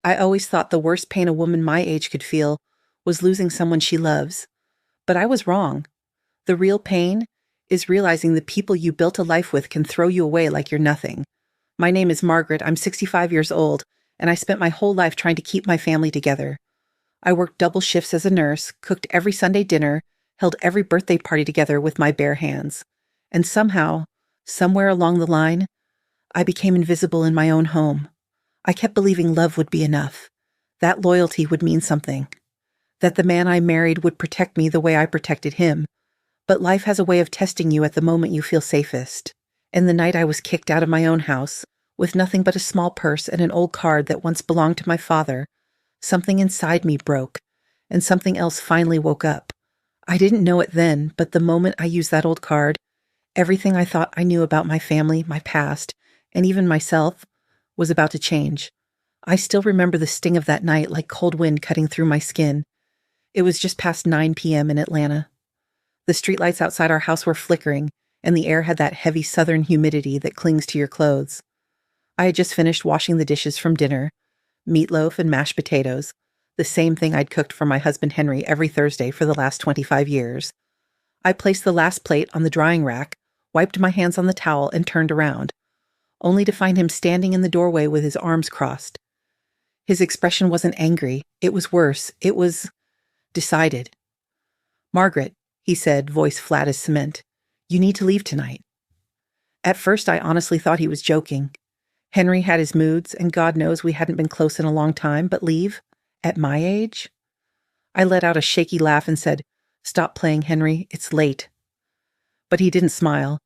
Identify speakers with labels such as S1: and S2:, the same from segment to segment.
S1: I always thought the worst pain a woman my age could feel was losing someone she loves. But I was wrong. The real pain is realizing the people you built a life with can throw you away like you're nothing. My name is Margaret, I'm 65 years old, and I spent my whole life trying to keep my family together. I worked double shifts as a nurse, cooked every Sunday dinner, held every birthday party together with my bare hands. And somehow, somewhere along the line, I became invisible in my own home. I kept believing love would be enough, that loyalty would mean something, that the man I married would protect me the way I protected him. But life has a way of testing you at the moment you feel safest. And the night I was kicked out of my own house, with nothing but a small purse and an old card that once belonged to my father, something inside me broke, and something else finally woke up. I didn't know it then, but the moment I used that old card, everything I thought I knew about my family, my past, and even myself, was about to change. I still remember the sting of that night like cold wind cutting through my skin. It was just past 9 p.m. in Atlanta. The streetlights outside our house were flickering, and the air had that heavy southern humidity that clings to your clothes. I had just finished washing the dishes from dinner, meatloaf and mashed potatoes, the same thing I'd cooked for my husband Henry every Thursday for the last 25 years. I placed the last plate on the drying rack, wiped my hands on the towel, and turned around, only to find him standing in the doorway with his arms crossed. His expression wasn't angry. It was worse. It was decided. "Margaret," he said, voice flat as cement, "you need to leave tonight." At first, I honestly thought he was joking. Henry had his moods, and God knows we hadn't been close in a long time, but leave? At my age? I let out a shaky laugh and said, "Stop playing, Henry. It's late." But he didn't smile.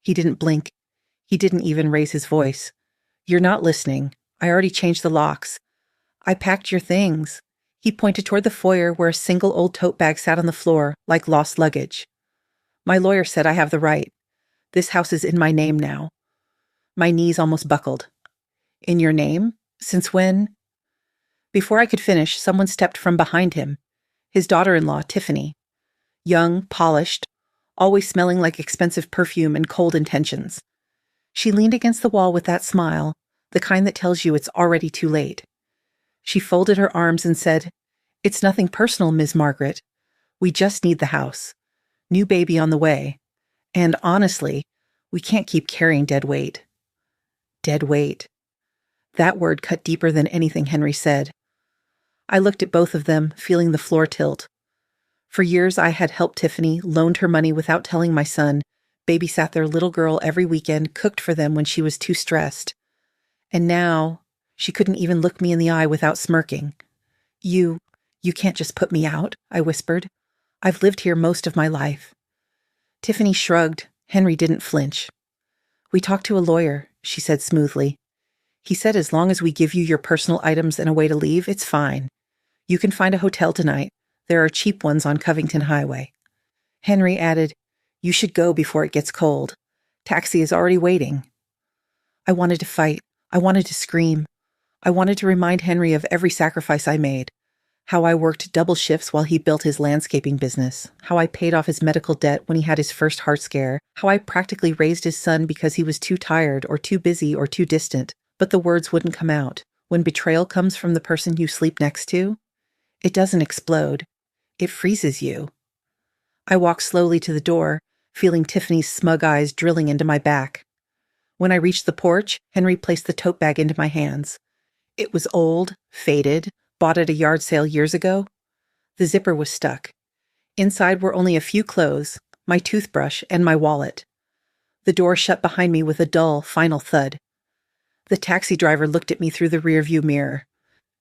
S1: He didn't blink. He didn't even raise his voice. "You're not listening. I already changed the locks. I packed your things." He pointed toward the foyer where a single old tote bag sat on the floor, like lost luggage. "My lawyer said I have the right. This house is in my name now." My knees almost buckled. "In your name? Since when?" Before I could finish, someone stepped from behind him. His daughter-in-law, Tiffany. Young, polished, always smelling like expensive perfume and cold intentions. She leaned against the wall with that smile, the kind that tells you it's already too late. She folded her arms and said, "It's nothing personal, Ms. Margaret. We just need the house. New baby on the way. And honestly, we can't keep carrying dead weight." Dead weight. That word cut deeper than anything Henry said. I looked at both of them, feeling the floor tilt. For years I had helped Tiffany, loaned her money without telling my son, babysat their little girl every weekend, cooked for them when she was too stressed. And now, she couldn't even look me in the eye without smirking. You can't just put me out," I whispered. "I've lived here most of my life." Tiffany shrugged. Henry didn't flinch. "We talked to a lawyer," she said smoothly. "He said as long as we give you your personal items and a way to leave, it's fine. You can find a hotel tonight. There are cheap ones on Covington Highway." Henry added, "You should go before it gets cold. Taxi is already waiting." I wanted to fight. I wanted to scream. I wanted to remind Henry of every sacrifice I made. How I worked double shifts while he built his landscaping business. How I paid off his medical debt when he had his first heart scare. How I practically raised his son because he was too tired or too busy or too distant. But the words wouldn't come out. When betrayal comes from the person you sleep next to, it doesn't explode. It freezes you. I walked slowly to the door, feeling Tiffany's smug eyes drilling into my back. When I reached the porch, Henry placed the tote bag into my hands. It was old, faded, bought at a yard sale years ago. The zipper was stuck. Inside were only a few clothes, my toothbrush, and my wallet. The door shut behind me with a dull, final thud. The taxi driver looked at me through the rearview mirror.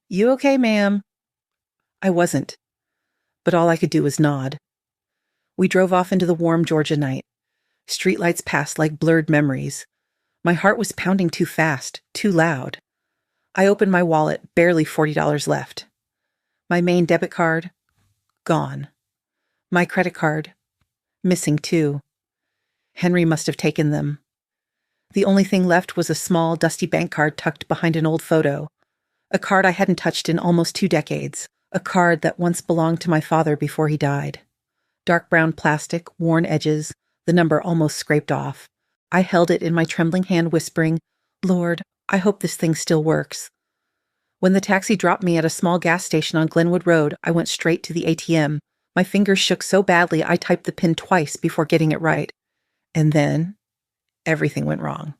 S1: "You okay, ma'am?" I wasn't, but all I could do was nod. We drove off into the warm Georgia night. Streetlights passed like blurred memories. My heart was pounding too fast, too loud. I opened my wallet, barely $40 left. My main debit card, gone. My credit card, missing too. Henry must have taken them. The only thing left was a small, dusty bank card tucked behind an old photo. A card I hadn't touched in almost 2 decades. A card that once belonged to my father before he died. Dark brown plastic, worn edges, the number almost scraped off. I held it in my trembling hand, whispering, "Lord, I hope this thing still works." When the taxi dropped me at a small gas station on Glenwood Road, I went straight to the ATM. My fingers shook so badly I typed the PIN twice before getting it right. And then, everything went wrong.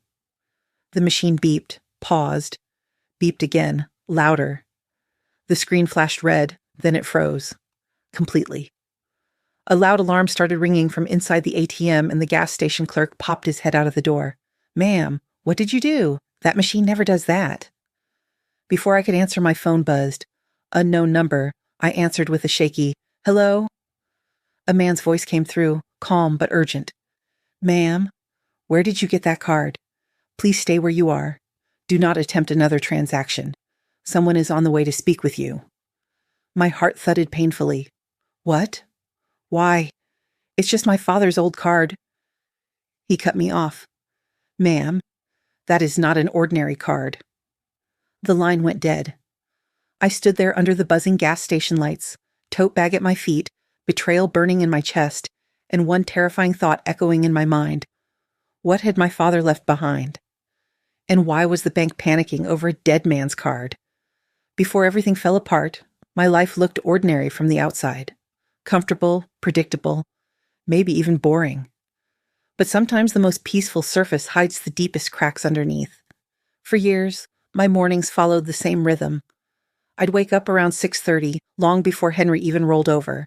S1: The machine beeped, paused, beeped again, louder. The screen flashed red, then it froze. Completely. A loud alarm started ringing from inside the ATM and the gas station clerk popped his head out of the door. "Ma'am, what did you do? That machine never does that." Before I could answer, my phone buzzed. Unknown number. I answered with a shaky, "Hello?" A man's voice came through, calm but urgent. "Ma'am, where did you get that card? Please stay where you are. Do not attempt another transaction. Someone is on the way to speak with you." My heart thudded painfully. "What? Why? It's just my father's old card." He cut me off. "Ma'am, that is not an ordinary card." The line went dead. I stood there under the buzzing gas station lights, tote bag at my feet, betrayal burning in my chest, and one terrifying thought echoing in my mind. What had my father left behind? And why was the bank panicking over a dead man's card? Before everything fell apart, my life looked ordinary from the outside. Comfortable, predictable, maybe even boring. But sometimes the most peaceful surface hides the deepest cracks underneath. For years, my mornings followed the same rhythm. I'd wake up around 6:30, long before Henry even rolled over.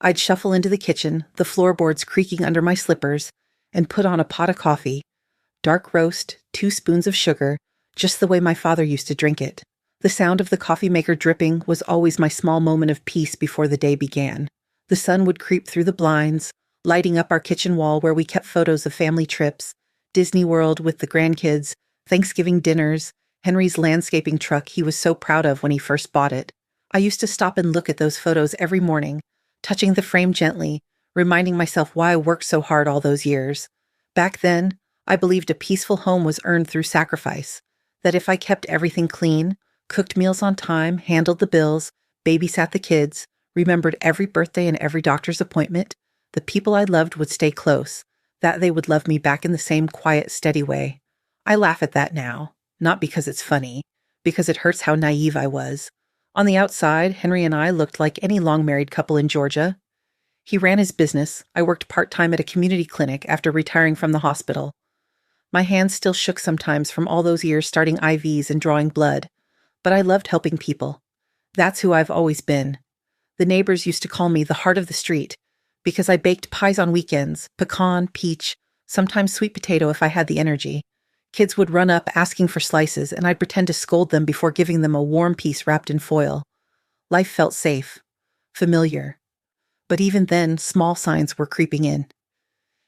S1: I'd shuffle into the kitchen, the floorboards creaking under my slippers, and put on a pot of coffee. Dark roast, 2 spoons of sugar, just the way my father used to drink it. The sound of the coffee maker dripping was always my small moment of peace before the day began. The sun would creep through the blinds, lighting up our kitchen wall where we kept photos of family trips, Disney World with the grandkids, Thanksgiving dinners, Henry's landscaping truck he was so proud of when he first bought it. I used to stop and look at those photos every morning, touching the frame gently, reminding myself why I worked so hard all those years. Back then, I believed a peaceful home was earned through sacrifice, that if I kept everything clean, cooked meals on time, handled the bills, babysat the kids, remembered every birthday and every doctor's appointment, the people I loved would stay close, that they would love me back in the same quiet, steady way. I laugh at that now, not because it's funny, because it hurts how naive I was. On the outside, Henry and I looked like any long-married couple in Georgia. He ran his business. I worked part-time at a community clinic after retiring from the hospital. My hands still shook sometimes from all those years starting IVs and drawing blood, but I loved helping people. That's who I've always been. The neighbors used to call me the heart of the street because I baked pies on weekends, pecan, peach, sometimes sweet potato if I had the energy. Kids would run up asking for slices, and I'd pretend to scold them before giving them a warm piece wrapped in foil. Life felt safe, familiar. But even then, small signs were creeping in.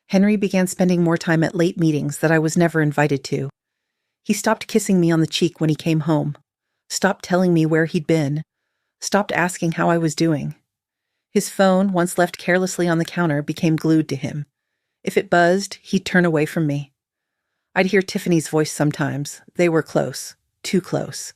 S1: Henry began spending more time at late meetings that I was never invited to. He stopped kissing me on the cheek when he came home, stopped telling me where he'd been, stopped asking how I was doing. His phone, once left carelessly on the counter, became glued to him. If it buzzed, he'd turn away from me. I'd hear Tiffany's voice sometimes. They were close, too close.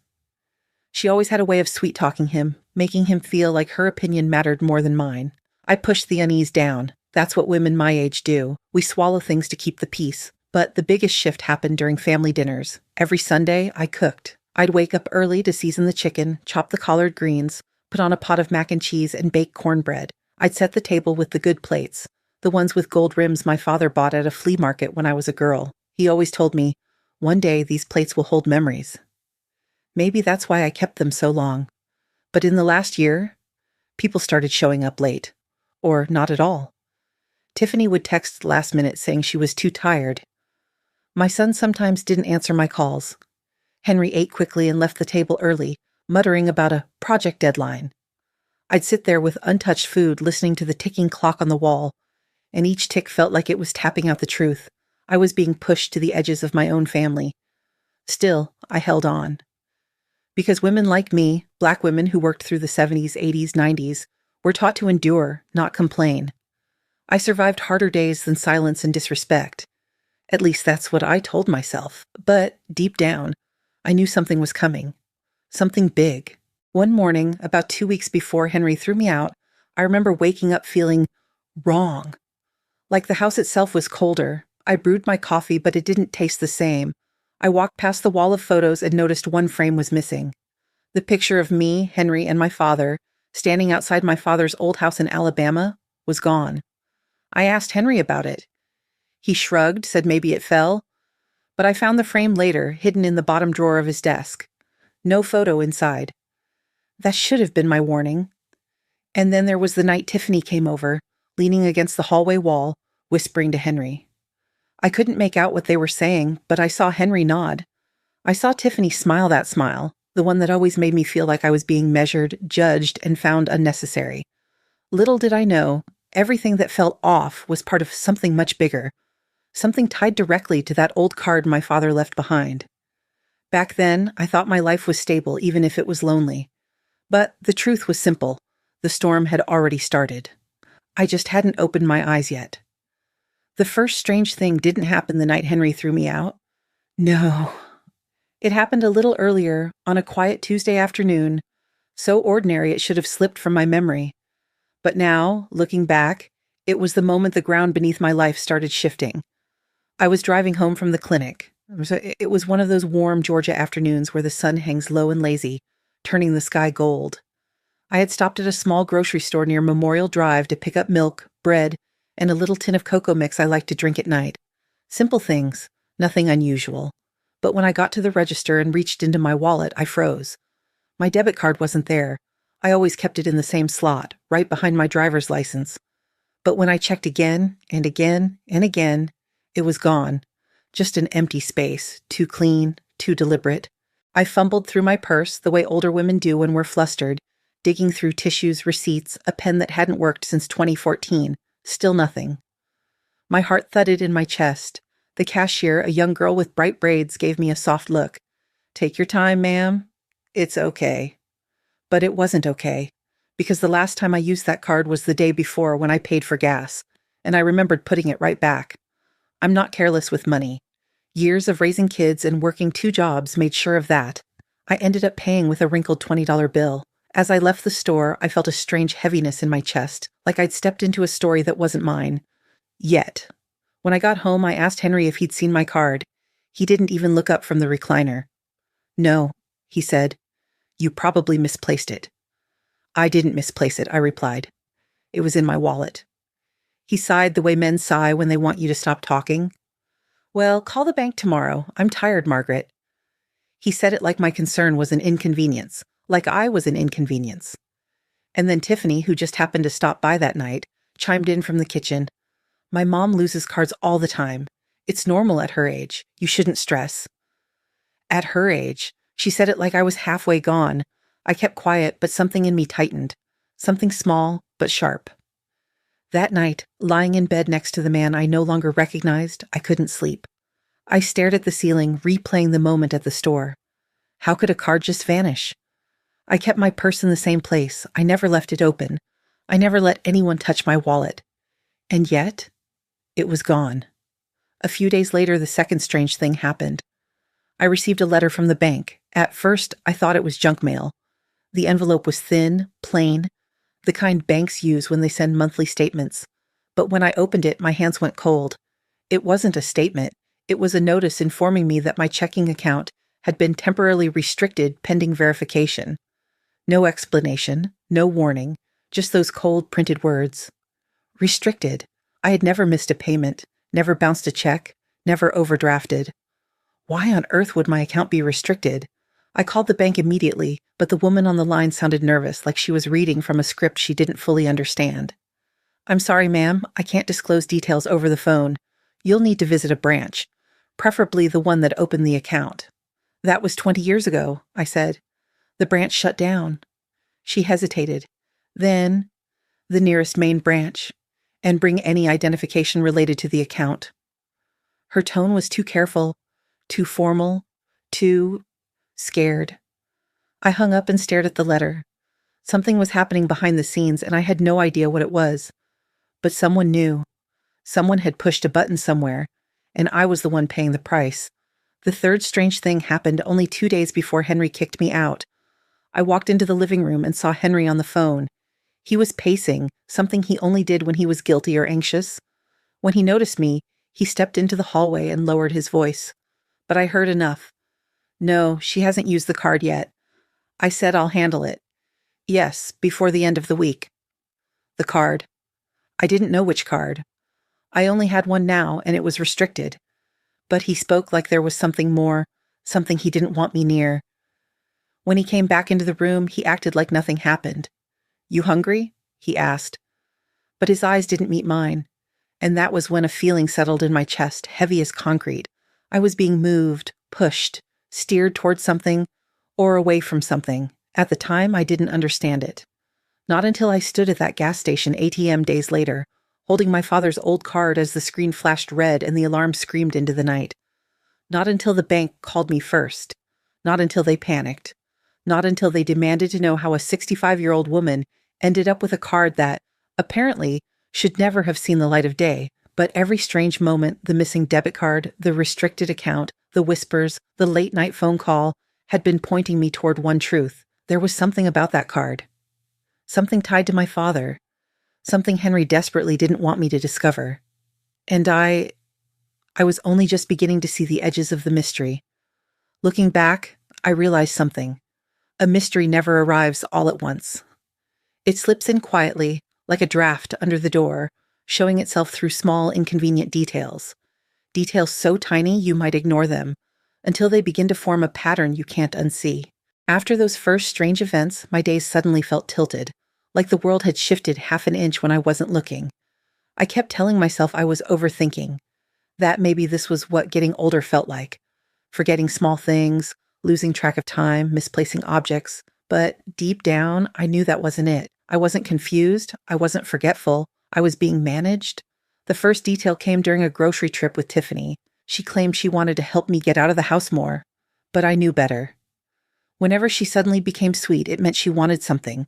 S1: She always had a way of sweet-talking him, making him feel like her opinion mattered more than mine. I pushed the unease down. That's what women my age do. We swallow things to keep the peace. But the biggest shift happened during family dinners. Every Sunday, I cooked. I'd wake up early to season the chicken, chop the collard greens, put on a pot of mac and cheese, and bake cornbread. I'd set the table with the good plates, the ones with gold rims my father bought at a flea market when I was a girl. He always told me, one day these plates will hold memories. Maybe that's why I kept them so long. But in the last year, people started showing up late. Or not at all. Tiffany would text last minute saying she was too tired. My son sometimes didn't answer my calls. Henry ate quickly and left the table early, muttering about a project deadline. I'd sit there with untouched food, listening to the ticking clock on the wall, and each tick felt like it was tapping out the truth. I was being pushed to the edges of my own family. Still, I held on. Because women like me, Black women who worked through the 70s, 80s, 90s, were taught to endure, not complain. I survived harder days than silence and disrespect. At least that's what I told myself. But, deep down, I knew something was coming. Something big. One morning, about 2 weeks before Henry threw me out, I remember waking up feeling wrong. Like the house itself was colder. I brewed my coffee, but it didn't taste the same. I walked past the wall of photos and noticed one frame was missing. The picture of me, Henry, and my father, standing outside my father's old house in Alabama, was gone. I asked Henry about it. He shrugged, said maybe it fell, but I found the frame later, hidden in the bottom drawer of his desk. No photo inside. That should have been my warning. And then there was the night Tiffany came over, leaning against the hallway wall, whispering to Henry. I couldn't make out what they were saying, but I saw Henry nod. I saw Tiffany smile that smile, the one that always made me feel like I was being measured, judged, and found unnecessary. Little did I know, everything that felt off was part of something much bigger, something tied directly to that old card my father left behind. Back then, I thought my life was stable even if it was lonely. But the truth was simple. The storm had already started. I just hadn't opened my eyes yet. The first strange thing didn't happen the night Henry threw me out. No. It happened a little earlier, on a quiet Tuesday afternoon, so ordinary it should have slipped from my memory. But now, looking back, it was the moment the ground beneath my life started shifting. I was driving home from the clinic. It was one of those warm Georgia afternoons where the sun hangs low and lazy, turning the sky gold. I had stopped at a small grocery store near Memorial Drive to pick up milk, bread, and a little tin of cocoa mix I like to drink at night. Simple things, nothing unusual. But when I got to the register and reached into my wallet, I froze. My debit card wasn't there. I always kept it in the same slot, right behind my driver's license. But when I checked again and again and again, it was gone. Just an empty space, too clean, too deliberate. I fumbled through my purse the way older women do when we're flustered, digging through tissues, receipts, a pen that hadn't worked since 2014. Still nothing. My heart thudded in my chest. The cashier, a young girl with bright braids, gave me a soft look. Take your time, ma'am. It's okay. But it wasn't okay, because the last time I used that card was the day before when I paid for gas, and I remembered putting it right back. I'm not careless with money. Years of raising kids and working 2 jobs made sure of that. I ended up paying with a wrinkled $20 bill. As I left the store, I felt a strange heaviness in my chest, like I'd stepped into a story that wasn't mine. Yet. When I got home, I asked Henry if he'd seen my card. He didn't even look up from the recliner. No, he said. You probably misplaced it. I didn't misplace it, I replied. It was in my wallet. He sighed the way men sigh when they want you to stop talking. Well, call the bank tomorrow. I'm tired, Margaret. He said it like my concern was an inconvenience, like I was an inconvenience. And then Tiffany, who just happened to stop by that night, chimed in from the kitchen. My mom loses cards all the time. It's normal at her age. You shouldn't stress. At her age, she said it like I was halfway gone. I kept quiet, but something in me tightened. Something small, but sharp. That night, lying in bed next to the man I no longer recognized, I couldn't sleep. I stared at the ceiling, replaying the moment at the store. How could a card just vanish? I kept my purse in the same place. I never left it open. I never let anyone touch my wallet. And yet, it was gone. A few days later, the second strange thing happened. I received a letter from the bank. At first, I thought it was junk mail. The envelope was thin, plain, the kind banks use when they send monthly statements. But when I opened it, my hands went cold. It wasn't a statement. It was a notice informing me that my checking account had been temporarily restricted pending verification. No explanation, no warning, just those cold printed words. Restricted. I had never missed a payment, never bounced a check, never overdrafted. Why on earth would my account be restricted? I called the bank immediately, but the woman on the line sounded nervous, like she was reading from a script she didn't fully understand. I'm sorry, ma'am, I can't disclose details over the phone. You'll need to visit a branch, preferably the one that opened the account. That was 20 years ago, I said. The branch shut down. She hesitated. Then, the nearest main branch, and bring any identification related to the account. Her tone was too careful, too formal, too scared. I hung up and stared at the letter. Something was happening behind the scenes, and I had no idea what it was. But someone knew. Someone had pushed a button somewhere, and I was the one paying the price. The third strange thing happened only 2 days before Henry kicked me out. I walked into the living room and saw Henry on the phone. He was pacing, something he only did when he was guilty or anxious. When he noticed me, he stepped into the hallway and lowered his voice. But I heard enough. No, she hasn't used the card yet. I said I'll handle it. Yes, before the end of the week. The card. I didn't know which card. I only had one now, and it was restricted. But he spoke like there was something more, something he didn't want me near. When he came back into the room, he acted like nothing happened. You hungry? He asked. But his eyes didn't meet mine. And that was when a feeling settled in my chest, heavy as concrete. I was being moved, pushed, steered towards something, or away from something. At the time, I didn't understand it. Not until I stood at that gas station ATM days later, holding my father's old card as the screen flashed red and the alarm screamed into the night. Not until the bank called me first. Not until they panicked. Not until they demanded to know how a 65-year-old woman ended up with a card that, apparently, should never have seen the light of day. But every strange moment, the missing debit card, the restricted account, the whispers, the late-night phone call, had been pointing me toward one truth. There was something about that card. Something tied to my father. Something Henry desperately didn't want me to discover. And I was only just beginning to see the edges of the mystery. Looking back, I realized something. A mystery never arrives all at once. It slips in quietly, like a draft under the door, showing itself through small, inconvenient details. Details so tiny you might ignore them, until they begin to form a pattern you can't unsee. After those first strange events, my days suddenly felt tilted, like the world had shifted half an inch when I wasn't looking. I kept telling myself I was overthinking, that maybe this was what getting older felt like. Forgetting small things, losing track of time, misplacing objects. But deep down, I knew that wasn't it. I wasn't confused. I wasn't forgetful. I was being managed. The first detail came during a grocery trip with Tiffany. She claimed she wanted to help me get out of the house more. But I knew better. Whenever she suddenly became sweet, it meant she wanted something.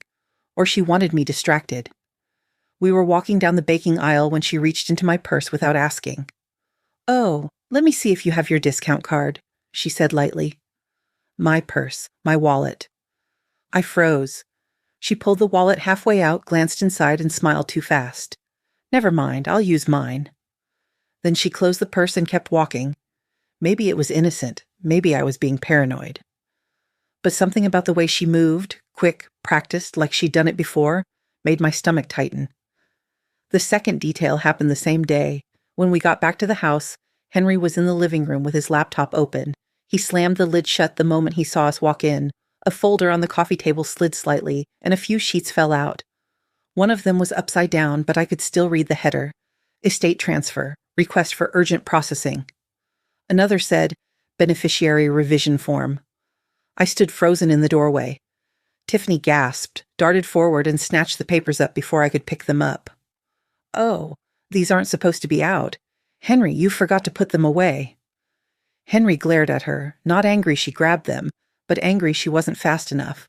S1: Or she wanted me distracted. We were walking down the baking aisle when she reached into my purse without asking. "Oh, let me see if you have your discount card," she said lightly. My purse, my wallet. I froze. She pulled the wallet halfway out, glanced inside, and smiled too fast. "Never mind, I'll use mine." Then she closed the purse and kept walking. Maybe it was innocent. Maybe I was being paranoid. But something about the way she moved, quick, practiced, like she'd done it before, made my stomach tighten. The second detail happened the same day. When we got back to the house, Henry was in the living room with his laptop open. He slammed the lid shut the moment he saw us walk in. A folder on the coffee table slid slightly, and a few sheets fell out. One of them was upside down, but I could still read the header. Estate transfer, request for urgent processing. Another said, beneficiary revision form. I stood frozen in the doorway. Tiffany gasped, darted forward, and snatched the papers up before I could pick them up. "Oh, these aren't supposed to be out. Henry, you forgot to put them away." Henry glared at her, not angry she grabbed them, but angry she wasn't fast enough.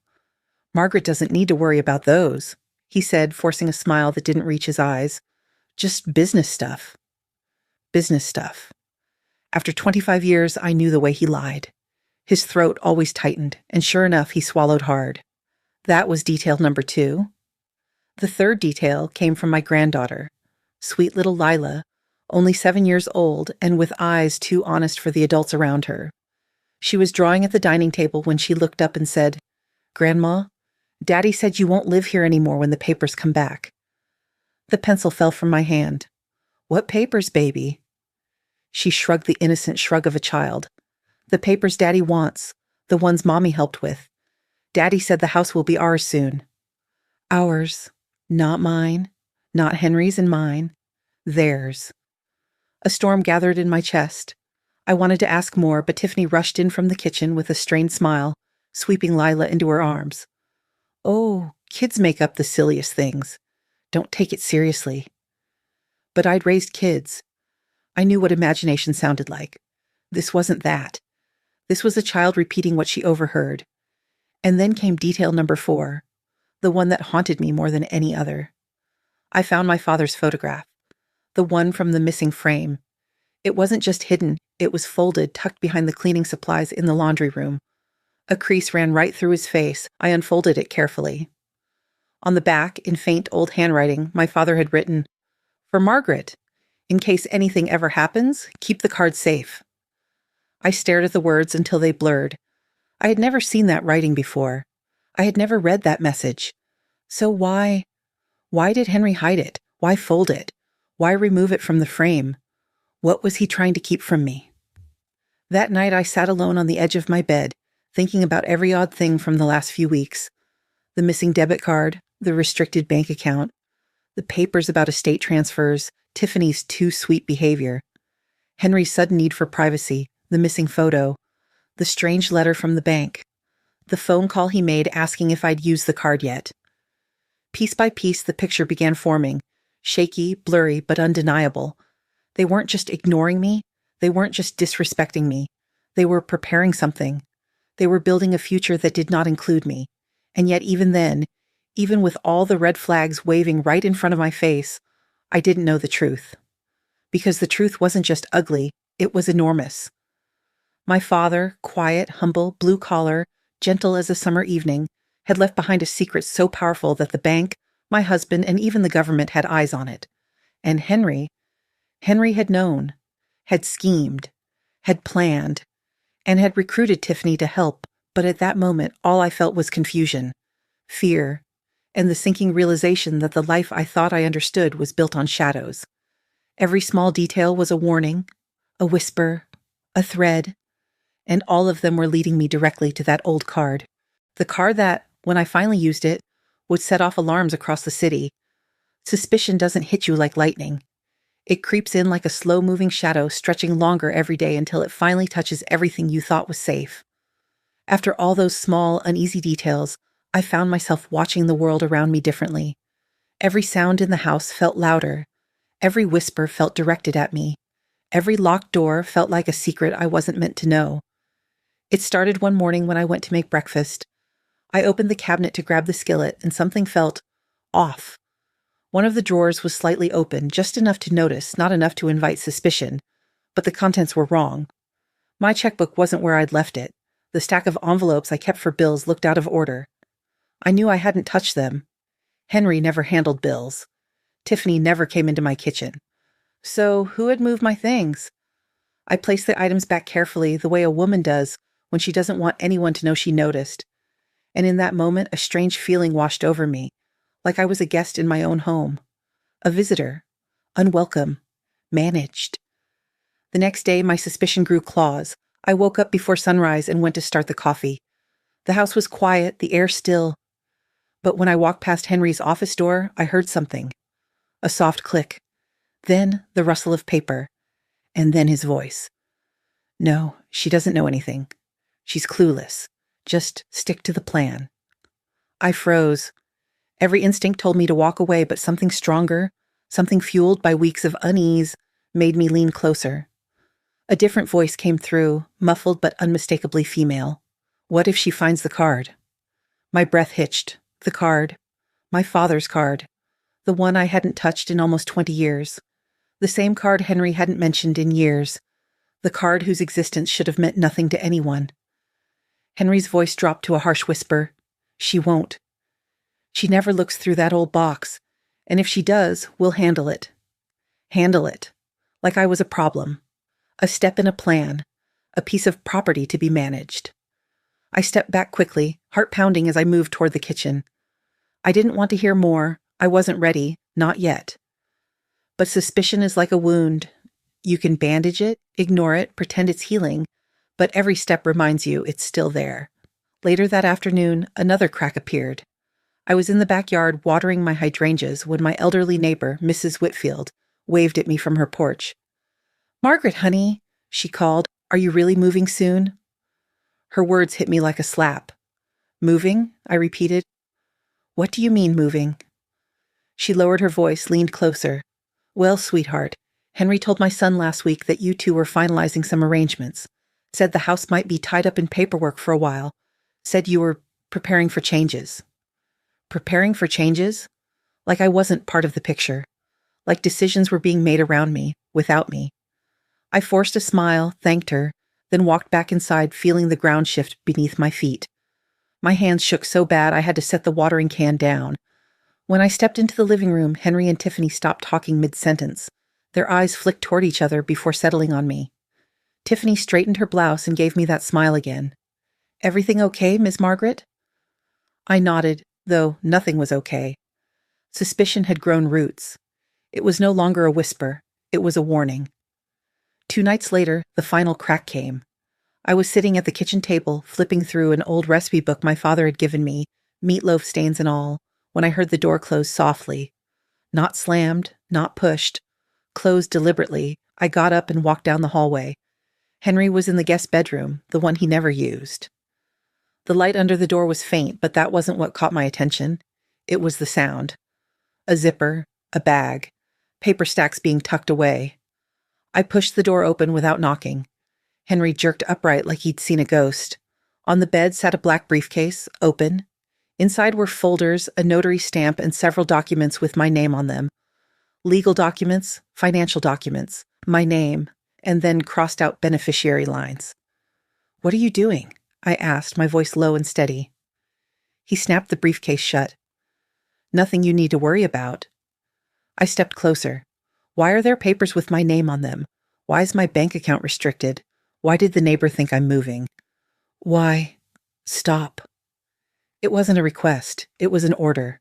S1: "Margaret doesn't need to worry about those," he said, forcing a smile that didn't reach his eyes. "Just business stuff." Business stuff. After 25 years, I knew the way he lied. His throat always tightened, and sure enough, he swallowed hard. That was detail number 2. The third detail came from my granddaughter, sweet little Lila, only 7 years old and with eyes too honest for the adults around her. She was drawing at the dining table when she looked up and said, "Grandma, Daddy said you won't live here anymore when the papers come back." The pencil fell from my hand. "What papers, baby?" She shrugged the innocent shrug of a child. "The papers Daddy wants, the ones Mommy helped with. Daddy said the house will be ours soon." Ours. Not mine. Not Henry's and mine. Theirs. A storm gathered in my chest. I wanted to ask more, but Tiffany rushed in from the kitchen with a strained smile, sweeping Lila into her arms. "Oh, kids make up the silliest things. Don't take it seriously." But I'd raised kids. I knew what imagination sounded like. This wasn't that. This was a child repeating what she overheard. And then came detail number 4, the one that haunted me more than any other. I found my father's photograph, the one from the missing frame. It wasn't just hidden, it was folded, tucked behind the cleaning supplies in the laundry room. A crease ran right through his face. I unfolded it carefully. On the back, in faint old handwriting, my father had written, "For Margaret. In case anything ever happens, keep the card safe." I stared at the words until they blurred. I had never seen that writing before. I had never read that message. So why did Henry hide it? Why fold it? Why remove it from the frame? What was he trying to keep from me? That night I sat alone on the edge of my bed, thinking about every odd thing from the last few weeks. The missing debit card, the restricted bank account, the papers about estate transfers, Tiffany's too sweet behavior, Henry's sudden need for privacy, the missing photo, the strange letter from the bank, the phone call he made asking if I'd used the card yet. Piece by piece, the picture began forming, shaky, blurry, but undeniable. They weren't just ignoring me. They weren't just disrespecting me. They were preparing something. They were building a future that did not include me. And yet even then, even with all the red flags waving right in front of my face, I didn't know the truth. Because the truth wasn't just ugly, it was enormous. My father, quiet, humble, blue-collar, gentle as a summer evening, had left behind a secret so powerful that the bank, my husband, and even the government had eyes on it. And Henry had known, had schemed, had planned, and had recruited Tiffany to help, but at that moment all I felt was confusion, fear, and the sinking realization that the life I thought I understood was built on shadows. Every small detail was a warning, a whisper, a thread, and all of them were leading me directly to that old card. The card that, when I finally used it, would set off alarms across the city. Suspicion doesn't hit you like lightning. It creeps in like a slow-moving shadow, stretching longer every day until it finally touches everything you thought was safe. After all those small, uneasy details, I found myself watching the world around me differently. Every sound in the house felt louder. Every whisper felt directed at me. Every locked door felt like a secret I wasn't meant to know. It started one morning when I went to make breakfast. I opened the cabinet to grab the skillet, and something felt off. One of the drawers was slightly open, just enough to notice, not enough to invite suspicion, but the contents were wrong. My checkbook wasn't where I'd left it. The stack of envelopes I kept for bills looked out of order. I knew I hadn't touched them. Henry never handled bills. Tiffany never came into my kitchen. So who had moved my things? I placed the items back carefully, the way a woman does when she doesn't want anyone to know she noticed. And in that moment, a strange feeling washed over me, like I was a guest in my own home. A visitor. Unwelcome. Managed. The next day, my suspicion grew claws. I woke up before sunrise and went to start the coffee. The house was quiet, the air still. But when I walked past Henry's office door, I heard something. A soft click. Then the rustle of paper. And then his voice. No, she doesn't know anything. She's clueless. Just stick to the plan. I froze. Every instinct told me to walk away, but something stronger, something fueled by weeks of unease, made me lean closer. A different voice came through, muffled but unmistakably female. What if she finds the card? My breath hitched. The card. My father's card. The one I hadn't touched in almost 20 years. The same card Henry hadn't mentioned in years. The card whose existence should have meant nothing to anyone. Henry's voice dropped to a harsh whisper. She won't. She never looks through that old box, and if she does, we'll handle it. Handle it. Like I was a problem. A step in a plan. A piece of property to be managed. I stepped back quickly, heart pounding as I moved toward the kitchen. I didn't want to hear more. I wasn't ready. Not yet. But suspicion is like a wound. You can bandage it, ignore it, pretend it's healing, but every step reminds you it's still there. Later that afternoon, another crack appeared. I was in the backyard watering my hydrangeas when my elderly neighbor, Mrs. Whitfield, waved at me from her porch. "Margaret, honey," she called, "are you really moving soon?" Her words hit me like a slap. "Moving?" I repeated. "What do you mean, moving?" She lowered her voice, leaned closer. "Well, sweetheart, Henry told my son last week that you two were finalizing some arrangements. Said the house might be tied up in paperwork for a while. Said you were preparing for changes." Preparing for changes? Like I wasn't part of the picture. Like decisions were being made around me, without me. I forced a smile, thanked her, then walked back inside, feeling the ground shift beneath my feet. My hands shook so bad I had to set the watering can down. When I stepped into the living room, Henry and Tiffany stopped talking mid-sentence. Their eyes flicked toward each other before settling on me. Tiffany straightened her blouse and gave me that smile again. "Everything okay, Miss Margaret?" I nodded, though nothing was okay. Suspicion had grown roots. It was no longer a whisper. It was a warning. 2 nights later, the final crack came. I was sitting at the kitchen table, flipping through an old recipe book my father had given me, meatloaf stains and all, when I heard the door close softly. Not slammed, not pushed. Closed deliberately. I got up and walked down the hallway. Henry was in the guest bedroom, the one he never used. The light under the door was faint, but that wasn't what caught my attention. It was the sound. A zipper, a bag, paper stacks being tucked away. I pushed the door open without knocking. Henry jerked upright like he'd seen a ghost. On the bed sat a black briefcase, open. Inside were folders, a notary stamp, and several documents with my name on them. Legal documents, financial documents, my name, and then crossed out beneficiary lines. "What are you doing?" I asked, my voice low and steady. He snapped the briefcase shut. "Nothing you need to worry about." I stepped closer. Why are there papers with my name on them? Why is my bank account restricted? Why did the neighbor think I'm moving? Why? Stop. It wasn't a request. It was an order.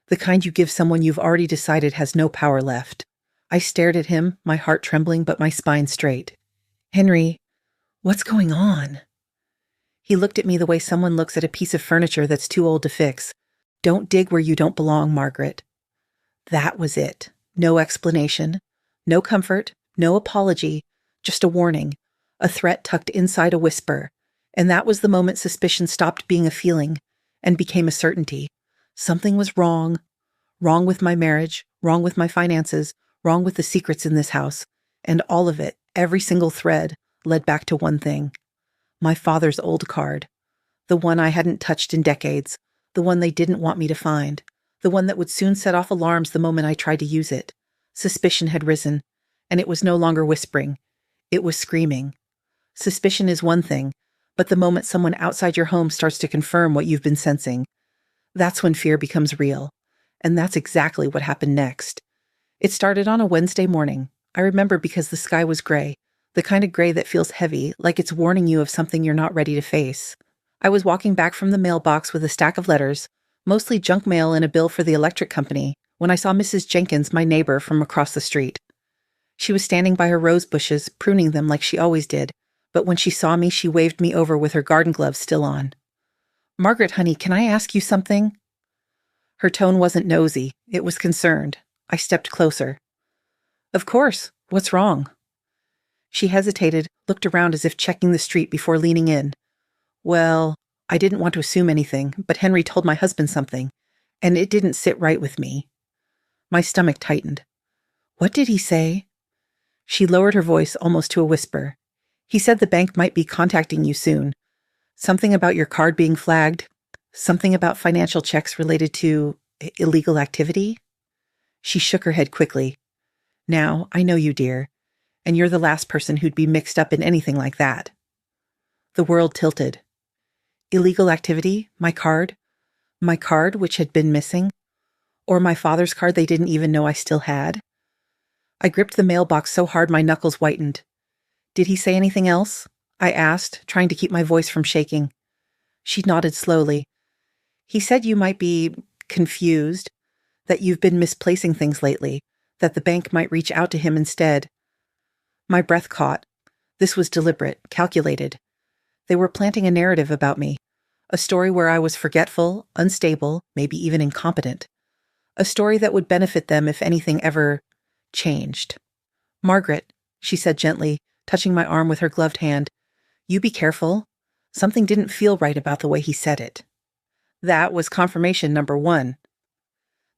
S1: The kind you give someone you've already decided has no power left. I stared at him, my heart trembling but my spine straight. "Henry, what's going on?" He looked at me the way someone looks at a piece of furniture that's too old to fix. "Don't dig where you don't belong, Margaret." That was it. No explanation, no comfort, no apology, just a warning, a threat tucked inside a whisper. And that was the moment suspicion stopped being a feeling and became a certainty. Something was wrong. Wrong with my marriage, wrong with my finances, wrong with the secrets in this house. And all of it, every single thread, led back to one thing. My father's old card. The one I hadn't touched in decades. The one they didn't want me to find. The one that would soon set off alarms the moment I tried to use it. Suspicion had risen, and it was no longer whispering. It was screaming. Suspicion is one thing, but the moment someone outside your home starts to confirm what you've been sensing, that's when fear becomes real. And that's exactly what happened next. It started on a Wednesday morning. I remember because the sky was gray, the kind of gray that feels heavy, like it's warning you of something you're not ready to face. I was walking back from the mailbox with a stack of letters, mostly junk mail and a bill for the electric company, when I saw Mrs. Jenkins, my neighbor, from across the street. She was standing by her rose bushes, pruning them like she always did, but when she saw me, she waved me over with her garden gloves still on. "Margaret, honey, can I ask you something?" Her tone wasn't nosy, it was concerned. I stepped closer. "Of course. What's wrong?" She hesitated, looked around as if checking the street before leaning in. "Well, I didn't want to assume anything, but Henry told my husband something, and it didn't sit right with me." My stomach tightened. "What did he say?" She lowered her voice almost to a whisper. "He said the bank might be contacting you soon. Something about your card being flagged. Something about financial checks related to illegal activity." She shook her head quickly. "Now, I know you, dear, and you're the last person who'd be mixed up in anything like that." The world tilted. Illegal activity? My card? My card, which had been missing? Or my father's card they didn't even know I still had? I gripped the mailbox so hard my knuckles whitened. "Did he say anything else?" I asked, trying to keep my voice from shaking. She nodded slowly. "He said you might be confused, that you've been misplacing things lately, that the bank might reach out to him instead." My breath caught. This was deliberate, calculated. They were planting a narrative about me, a story where I was forgetful, unstable, maybe even incompetent. A story that would benefit them if anything ever changed. "Margaret," she said gently, touching my arm with her gloved hand, "you be careful. Something didn't feel right about the way he said it." That was confirmation number 1.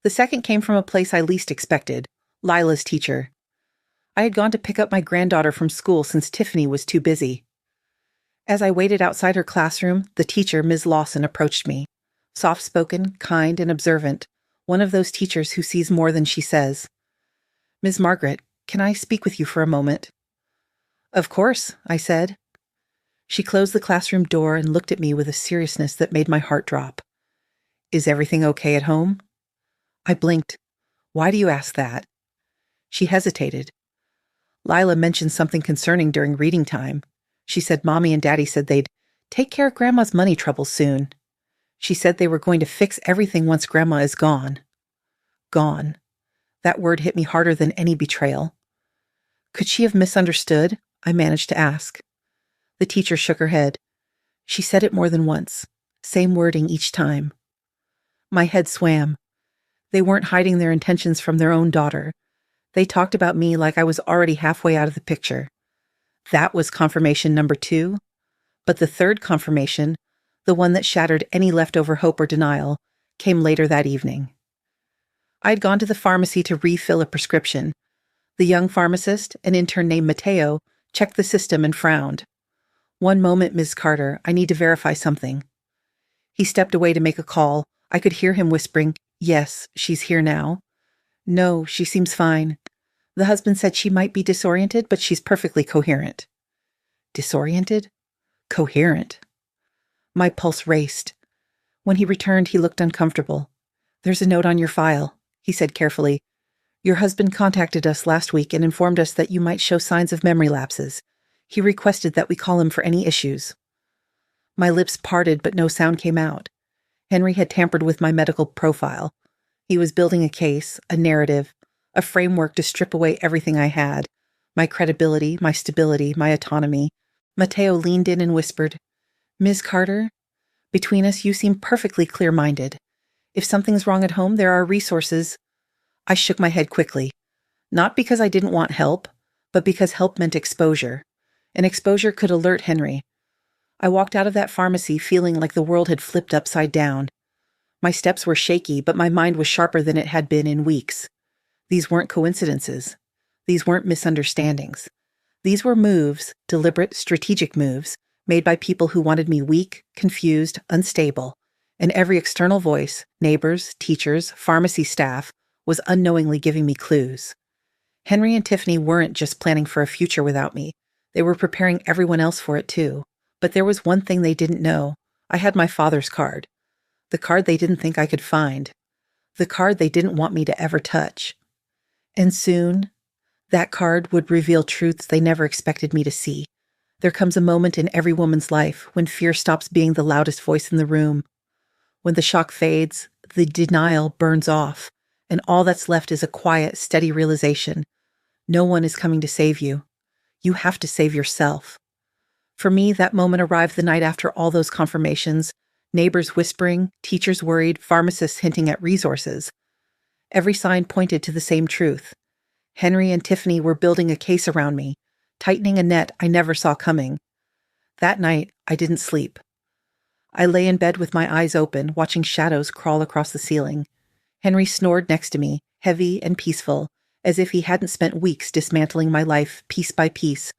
S1: The second came from a place I least expected, Lila's teacher. I had gone to pick up my granddaughter from school since Tiffany was too busy. As I waited outside her classroom, the teacher, Ms. Lawson, approached me. Soft-spoken, kind, and observant, one of those teachers who sees more than she says. "Ms. Margaret, can I speak with you for a moment?" "Of course," I said. She closed the classroom door and looked at me with a seriousness that made my heart drop. "Is everything okay at home?" I blinked. "Why do you ask that?" She hesitated. "Lila mentioned something concerning during reading time. She said Mommy and Daddy said they'd take care of Grandma's money troubles soon." She said they were going to fix everything once Grandma is gone. Gone. That word hit me harder than any betrayal. Could she have misunderstood? I managed to ask. The teacher shook her head. She said it more than once. Same wording each time. My head swam. They weren't hiding their intentions from their own daughter. They talked about me like I was already halfway out of the picture. That was confirmation number 2. But the third confirmation, the one that shattered any leftover hope or denial, came later that evening. I'd gone to the pharmacy to refill a prescription. The young pharmacist, an intern named Mateo, checked the system and frowned. "One moment, Ms. Carter, I need to verify something." He stepped away to make a call. I could hear him whispering, "Yes, she's here now." "No, she seems fine. The husband said she might be disoriented, but she's perfectly coherent." Disoriented? Coherent. My pulse raced. When he returned, he looked uncomfortable. "There's a note on your file," he said carefully. "Your husband contacted us last week and informed us that you might show signs of memory lapses. He requested that we call him for any issues." My lips parted, but no sound came out. Henry had tampered with my medical profile. He was building a case, a narrative, a framework to strip away everything I had, my credibility, my stability, my autonomy. Mateo leaned in and whispered, "Ms. Carter, between us you seem perfectly clear-minded. If something's wrong at home, there are resources." I shook my head quickly, not because I didn't want help, but because help meant exposure, and exposure could alert Henry. I walked out of that pharmacy feeling like the world had flipped upside down. My steps were shaky, but my mind was sharper than it had been in weeks. These weren't coincidences. These weren't misunderstandings. These were moves, deliberate, strategic moves, made by people who wanted me weak, confused, unstable, and every external voice, neighbors, teachers, pharmacy staff, was unknowingly giving me clues. Henry and Tiffany weren't just planning for a future without me. They were preparing everyone else for it too. But there was one thing they didn't know. I had my father's card. The card they didn't think I could find. The card they didn't want me to ever touch. And soon, that card would reveal truths they never expected me to see. There comes a moment in every woman's life when fear stops being the loudest voice in the room. When the shock fades, the denial burns off, and all that's left is a quiet, steady realization. No one is coming to save you. You have to save yourself. For me, that moment arrived the night after all those confirmations, neighbors whispering, teachers worried, pharmacists hinting at resources. Every sign pointed to the same truth. Henry and Tiffany were building a case around me, tightening a net I never saw coming. That night, I didn't sleep. I lay in bed with my eyes open, watching shadows crawl across the ceiling. Henry snored next to me, heavy and peaceful, as if he hadn't spent weeks dismantling my life piece by piece.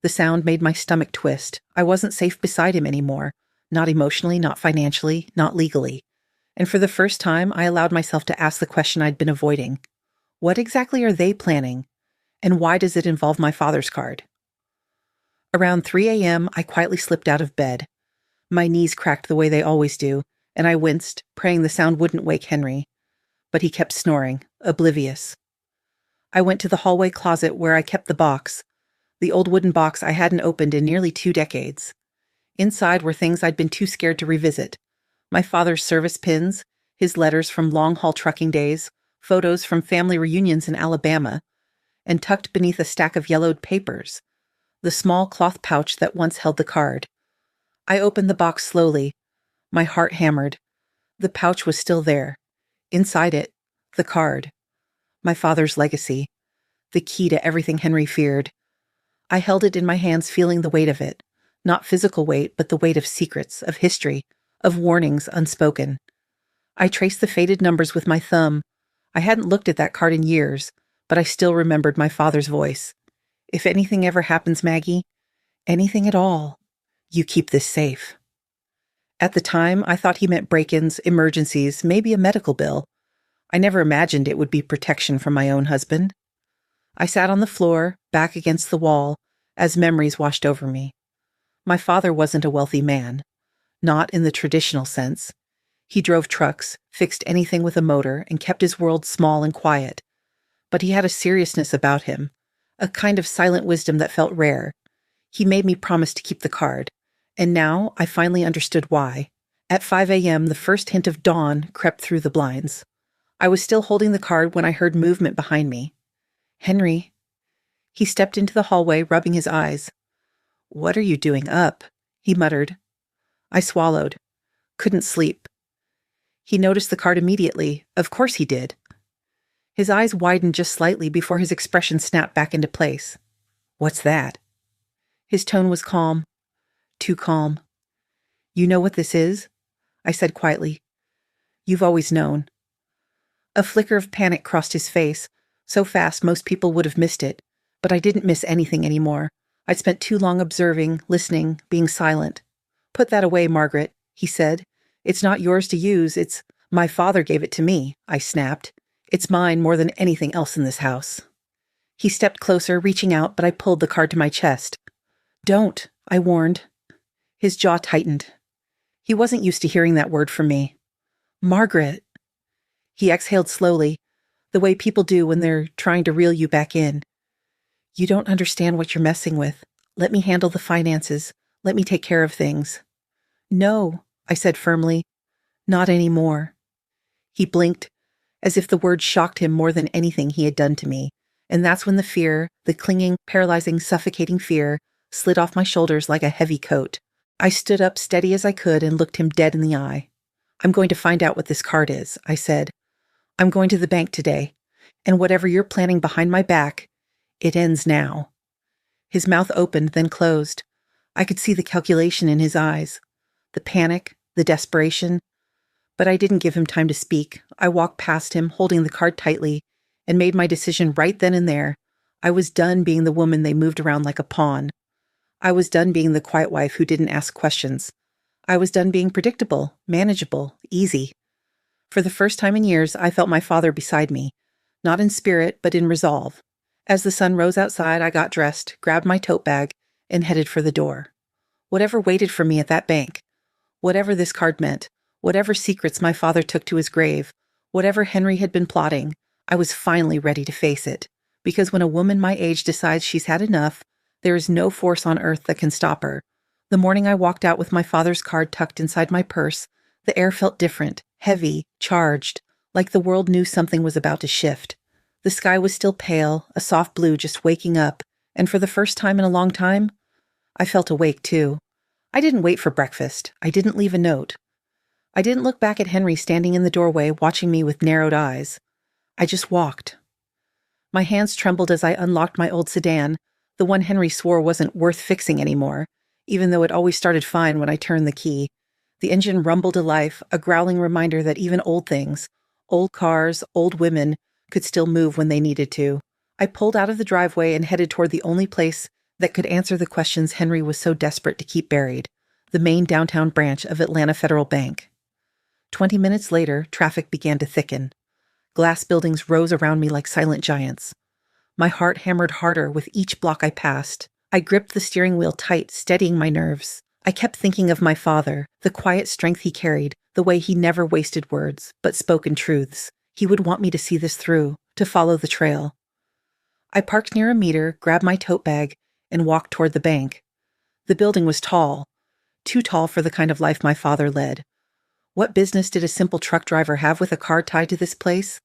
S1: The sound made my stomach twist. I wasn't safe beside him anymore. Not emotionally, not financially, not legally. And for the first time, I allowed myself to ask the question I'd been avoiding. What exactly are they planning? And why does it involve my father's card? Around 3 a.m., I quietly slipped out of bed. My knees cracked the way they always do, and I winced, praying the sound wouldn't wake Henry. But he kept snoring, oblivious. I went to the hallway closet where I kept the box, the old wooden box I hadn't opened in nearly 2 decades. Inside were things I'd been too scared to revisit. My father's service pins, his letters from long-haul trucking days, photos from family reunions in Alabama, and tucked beneath a stack of yellowed papers, the small cloth pouch that once held the card. I opened the box slowly. My heart hammered. The pouch was still there. Inside it, the card. My father's legacy. The key to everything Henry feared. I held it in my hands, feeling the weight of it. Not physical weight, but the weight of secrets, of history, of warnings unspoken. I traced the faded numbers with my thumb. I hadn't looked at that card in years, but I still remembered my father's voice. "If anything ever happens, Maggie, anything at all, you keep this safe." At the time, I thought he meant break-ins, emergencies, maybe a medical bill. I never imagined it would be protection from my own husband. I sat on the floor, back against the wall, as memories washed over me. My father wasn't a wealthy man. Not in the traditional sense. He drove trucks, fixed anything with a motor, and kept his world small and quiet. But he had a seriousness about him, a kind of silent wisdom that felt rare. He made me promise to keep the card, and now I finally understood why. At 5 a.m., the first hint of dawn crept through the blinds. I was still holding the card when I heard movement behind me. Henry. He stepped into the hallway, rubbing his eyes. "What are you doing up?" he muttered. I swallowed. Couldn't sleep. He noticed the card immediately. Of course he did. His eyes widened just slightly before his expression snapped back into place. "What's that?" His tone was calm. Too calm. "You know what this is?" I said quietly. "You've always known." A flicker of panic crossed his face, so fast most people would have missed it, but I didn't miss anything anymore. I'd spent too long observing, listening, being silent. "Put that away, Margaret," he said. "It's not yours to use, it's— My father gave it to me," I snapped. "It's mine more than anything else in this house." He stepped closer, reaching out, but I pulled the card to my chest. "Don't," I warned. His jaw tightened. He wasn't used to hearing that word from me. "Margaret." He exhaled slowly, the way people do when they're trying to reel you back in. "You don't understand what you're messing with. Let me handle the finances. Let me take care of things." "No," I said firmly. "Not anymore." He blinked, as if the word shocked him more than anything he had done to me, and that's when the fear, the clinging, paralyzing, suffocating fear, slid off my shoulders like a heavy coat. I stood up steady as I could and looked him dead in the eye. "I'm going to find out what this card is," I said. "I'm going to the bank today, and whatever you're planning behind my back, it ends now." His mouth opened, then closed. I could see the calculation in his eyes, the panic, the desperation. But I didn't give him time to speak. I walked past him, holding the card tightly, and made my decision right then and there. I was done being the woman they moved around like a pawn. I was done being the quiet wife who didn't ask questions. I was done being predictable, manageable, easy. For the first time in years, I felt my father beside me, not in spirit, but in resolve. As the sun rose outside, I got dressed, grabbed my tote bag, and headed for the door. Whatever waited for me at that bank, whatever this card meant, whatever secrets my father took to his grave, whatever Henry had been plotting, I was finally ready to face it. Because when a woman my age decides she's had enough, there is no force on earth that can stop her. The morning I walked out with my father's card tucked inside my purse, the air felt different, heavy, charged, like the world knew something was about to shift. The sky was still pale, a soft blue just waking up, and for the first time in a long time, I felt awake too. I didn't wait for breakfast. I didn't leave a note. I didn't look back at Henry standing in the doorway, watching me with narrowed eyes. I just walked. My hands trembled as I unlocked my old sedan, the one Henry swore wasn't worth fixing anymore, even though it always started fine when I turned the key. The engine rumbled to life, a growling reminder that even old things, old cars, old women, could still move when they needed to. I pulled out of the driveway and headed toward the only place that could answer the questions Henry was so desperate to keep buried, the main downtown branch of Atlanta Federal Bank. 20 minutes later, traffic began to thicken. Glass buildings rose around me like silent giants. My heart hammered harder with each block I passed. I gripped the steering wheel tight, steadying my nerves. I kept thinking of my father, the quiet strength he carried, the way he never wasted words, but spoken truths. He would want me to see this through, to follow the trail. I parked near a meter, grabbed my tote bag, and walked toward the bank. The building was tall, too tall for the kind of life my father led. What business did a simple truck driver have with a car tied to this place?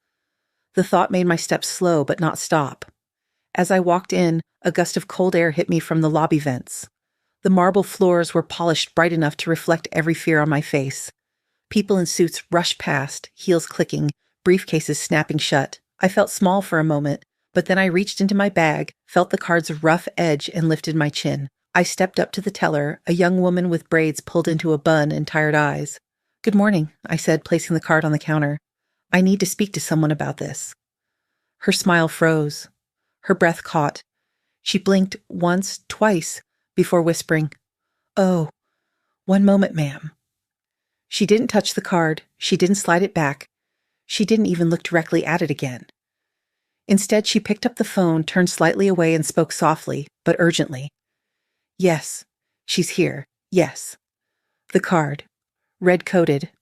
S1: The thought made my steps slow but not stop. As I walked in, a gust of cold air hit me from the lobby vents. The marble floors were polished bright enough to reflect every fear on my face. People in suits rushed past, heels clicking, briefcases snapping shut. I felt small for a moment, but then I reached into my bag, felt the card's rough edge, and lifted my chin. I stepped up to the teller, a young woman with braids pulled into a bun and tired eyes. "Good morning," I said, placing the card on the counter. "I need to speak to someone about this." Her smile froze. Her breath caught. She blinked once, twice, before whispering, "Oh, one moment, ma'am." She didn't touch the card. She didn't slide it back. She didn't even look directly at it again. Instead, she picked up the phone, turned slightly away, and spoke softly, but urgently. "Yes, she's here. Yes." The card. Red-coated.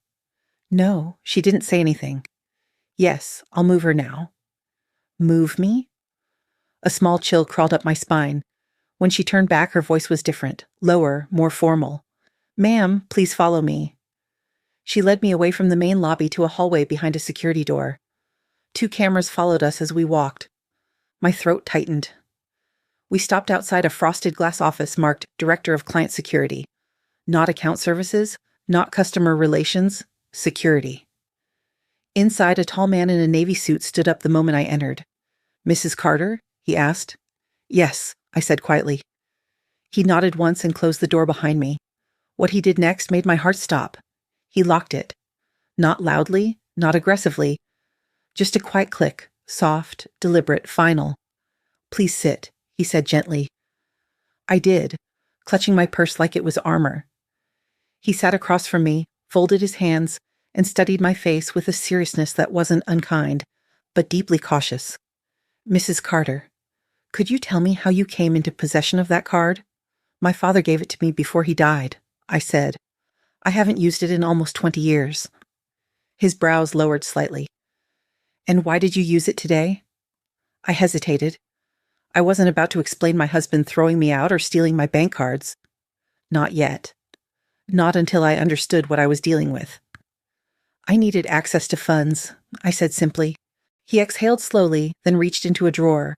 S1: No, she didn't say anything. "Yes, I'll move her now." Move me? A small chill crawled up my spine. When she turned back, her voice was different, lower, more formal. "Ma'am, please follow me." She led me away from the main lobby to a hallway behind a security door. 2 cameras followed us as we walked. My throat tightened. We stopped outside a frosted glass office marked Director of Client Security. Not account services, not customer relations, security. Inside, a tall man in a navy suit stood up the moment I entered. "Mrs. Carter?" he asked. "Yes," I said quietly. He nodded once and closed the door behind me. What he did next made my heart stop. He locked it. Not loudly, not aggressively. Just a quiet click, soft, deliberate, final. "Please sit," he said gently. I did, clutching my purse like it was armor. He sat across from me, folded his hands, and studied my face with a seriousness that wasn't unkind, but deeply cautious. "Mrs. Carter, could you tell me how you came into possession of that card? My father gave it to me before he died," I said. "I haven't used it in almost 20 years. His brows lowered slightly. "And why did you use it today?" I hesitated. I wasn't about to explain my husband throwing me out or stealing my bank cards. Not yet. Not until I understood what I was dealing with. "I needed access to funds," I said simply. He exhaled slowly, then reached into a drawer.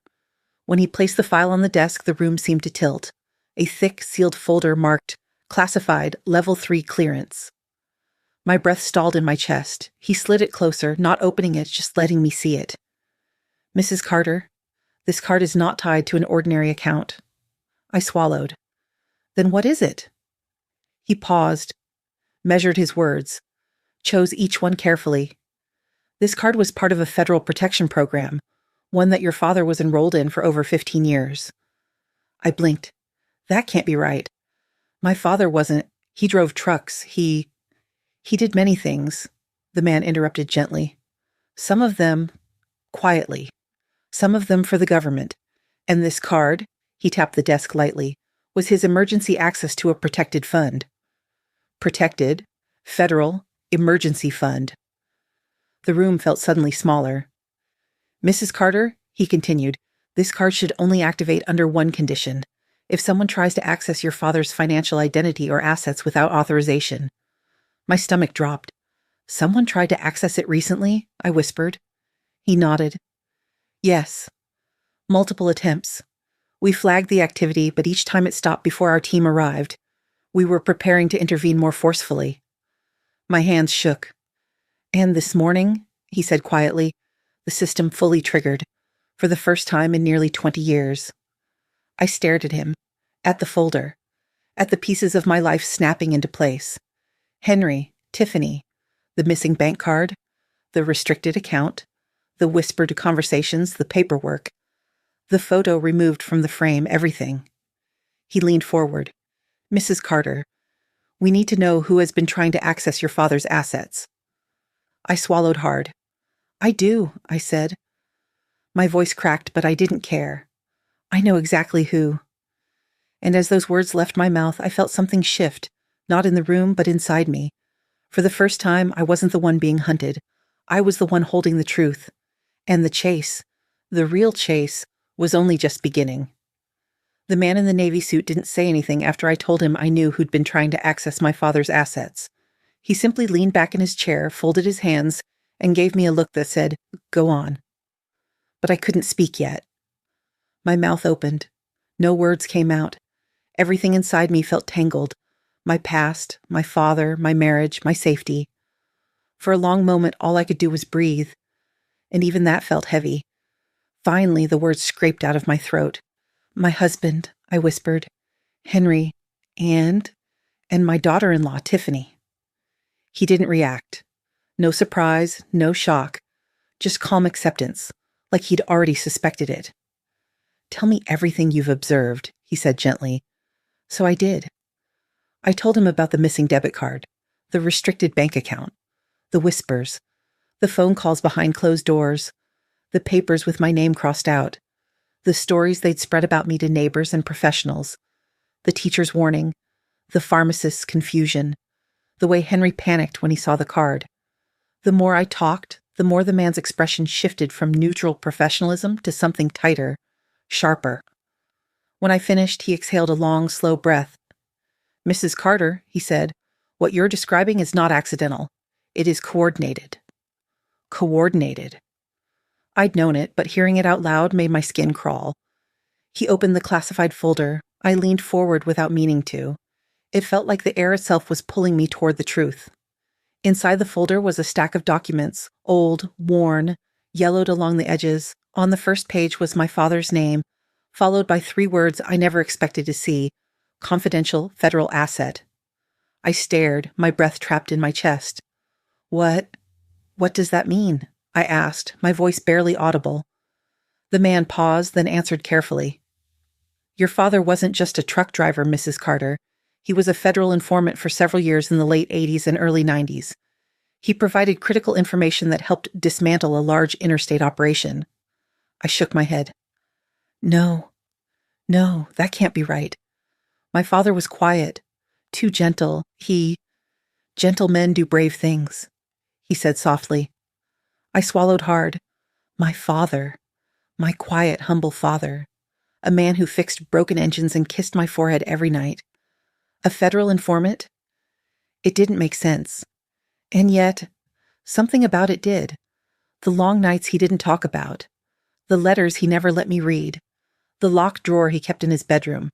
S1: When he placed the file on the desk, the room seemed to tilt. A thick, sealed folder marked Classified Level 3 Clearance. My breath stalled in my chest. He slid it closer, not opening it, just letting me see it. "Mrs. Carter, this card is not tied to an ordinary account." I swallowed. "Then what is it?" He paused, measured his words, chose each one carefully. "This card was part of a federal protection program, one that your father was enrolled in for over 15 years. I blinked. That can't be right. My father wasn't. He drove trucks. He did many things, the man interrupted gently. Some of them quietly. Some of them for the government. And this card, he tapped the desk lightly, was his emergency access to a protected fund. Protected, federal, emergency fund. The room felt suddenly smaller. "Mrs. Carter," he continued, "this card should only activate under one condition. If someone tries to access your father's financial identity or assets without authorization." My stomach dropped. "Someone tried to access it recently?" I whispered. He nodded. "Yes. Multiple attempts. We flagged the activity, but each time it stopped before our team arrived. We were preparing to intervene more forcefully." My hands shook. "And this morning," he said quietly, "the system fully triggered, for the first time in nearly 20 years. I stared at him, at the folder, at the pieces of my life snapping into place. Henry, Tiffany, the missing bank card, the restricted account, the whispered conversations, the paperwork, the photo removed from the frame, everything. He leaned forward. "Mrs. Carter, we need to know who has been trying to access your father's assets." I swallowed hard. "I do," I said. My voice cracked, but I didn't care. "I know exactly who." And as those words left my mouth, I felt something shift, not in the room, but inside me. For the first time, I wasn't the one being hunted. I was the one holding the truth. And the chase, the real chase, was only just beginning. The man in the navy suit didn't say anything after I told him I knew who'd been trying to access my father's assets. He simply leaned back in his chair, folded his hands, and gave me a look that said, "Go on." But I couldn't speak yet. My mouth opened. No words came out. Everything inside me felt tangled. My past, my father, my marriage, my safety. For a long moment, all I could do was breathe. And even that felt heavy. Finally, the words scraped out of my throat. "My husband," I whispered. "Henry, and my daughter-in-law, Tiffany." He didn't react. No surprise, no shock. Just calm acceptance, like he'd already suspected it. "Tell me everything you've observed," he said gently. So I did. I told him about the missing debit card, the restricted bank account, the whispers, the phone calls behind closed doors, the papers with my name crossed out, the stories they'd spread about me to neighbors and professionals, the teacher's warning, the pharmacist's confusion, the way Henry panicked when he saw the card. The more I talked, the more the man's expression shifted from neutral professionalism to something tighter, sharper. When I finished, he exhaled a long, slow breath. "Mrs. Carter," he said, "what you're describing is not accidental. It is coordinated. Coordinated. I'd known it, but hearing it out loud made my skin crawl. He opened the classified folder. I leaned forward without meaning to. It felt like the air itself was pulling me toward the truth. Inside the folder was a stack of documents, old, worn, yellowed along the edges. On the first page was my father's name, followed by 3 words I never expected to see: confidential federal asset. I stared, my breath trapped in my chest. What does that mean? I asked, my voice barely audible. The man paused, then answered carefully. Your father wasn't just a truck driver, Mrs. Carter. He was a federal informant for several years in the late 80s and early 90s. He provided critical information that helped dismantle a large interstate operation. I shook my head. No, that can't be right. My father was quiet, too gentle. Gentle men do brave things, he said softly. I swallowed hard. My father. My quiet, humble father. A man who fixed broken engines and kissed my forehead every night. A federal informant? It didn't make sense. And yet, something about it did. The long nights he didn't talk about. The letters he never let me read. The locked drawer he kept in his bedroom.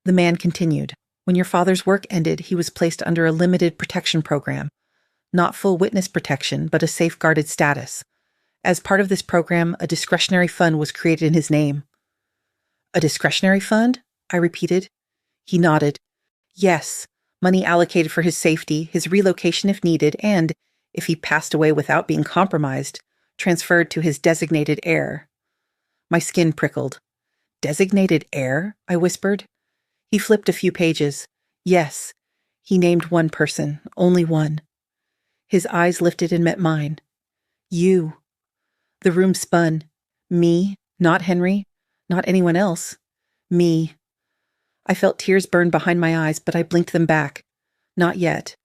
S1: The man continued. When your father's work ended, he was placed under a limited protection program. Not full witness protection, but a safeguarded status. As part of this program, a discretionary fund was created in his name. A discretionary fund? I repeated. He nodded. Yes, money allocated for his safety, his relocation if needed, and, if he passed away without being compromised, transferred to his designated heir. My skin prickled. Designated heir? I whispered. He flipped a few pages. Yes, he named one person, only one. His eyes lifted and met mine. You. The room spun. Me, not Henry, not anyone else. Me. I felt tears burn behind my eyes, but I blinked them back. Not yet.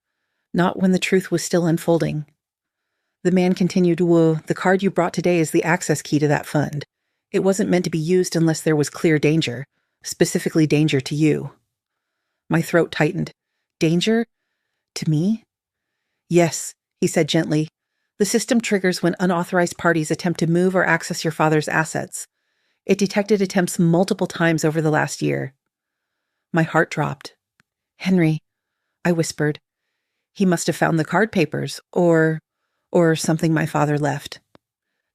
S1: Not when the truth was still unfolding. The man continued, "Whoa, the card you brought today is the access key to that fund. It wasn't meant to be used unless there was clear danger, specifically danger to you." My throat tightened. Danger? To me? Yes, he said gently. The system triggers when unauthorized parties attempt to move or access your father's assets. It detected attempts multiple times over the last year. My heart dropped. Henry, I whispered. He must have found the card papers, or something my father left.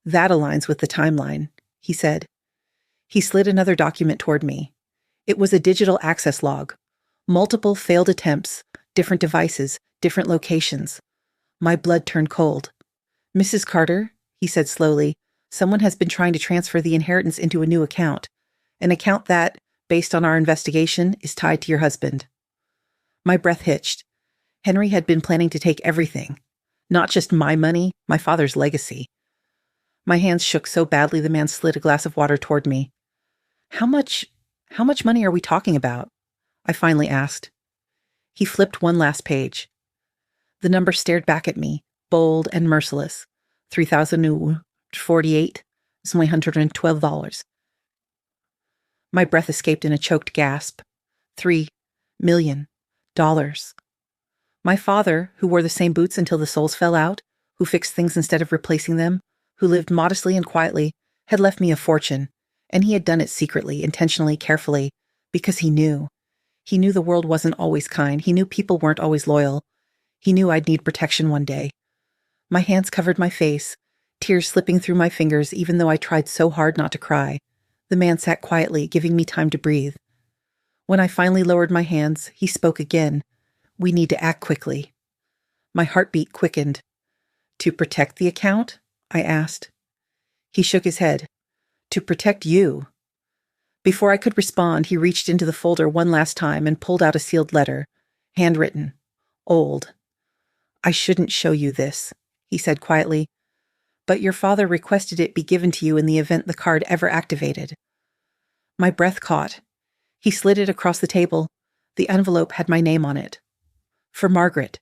S1: That aligns with the timeline, he said. He slid another document toward me. It was a digital access log. Multiple failed attempts, different devices, different locations. My blood turned cold. Mrs. Carter, he said slowly, someone has been trying to transfer the inheritance into a new account. An account that, based on our investigation, is tied to your husband. My breath hitched. Henry had been planning to take everything. Not just my money, my father's legacy. My hands shook so badly the man slid a glass of water toward me. How much money are we talking about? I finally asked. He flipped one last page. The number stared back at me, bold and merciless. $3,048,912. My breath escaped in a choked gasp. $3 million. My father, who wore the same boots until the soles fell out, who fixed things instead of replacing them, who lived modestly and quietly, had left me a fortune, and he had done it secretly, intentionally, carefully, because he knew. He knew the world wasn't always kind. He knew people weren't always loyal. He knew I'd need protection one day. My hands covered my face, tears slipping through my fingers even though I tried so hard not to cry. The man sat quietly, giving me time to breathe. When I finally lowered my hands, he spoke again. We need to act quickly. My heartbeat quickened. To protect the account? I asked. He shook his head. To protect you. Before I could respond, he reached into the folder one last time and pulled out a sealed letter. Handwritten. Old. I shouldn't show you this, he said quietly, but your father requested it be given to you in the event the card ever activated. My breath caught. He slid it across the table. The envelope had my name on it. For Margaret,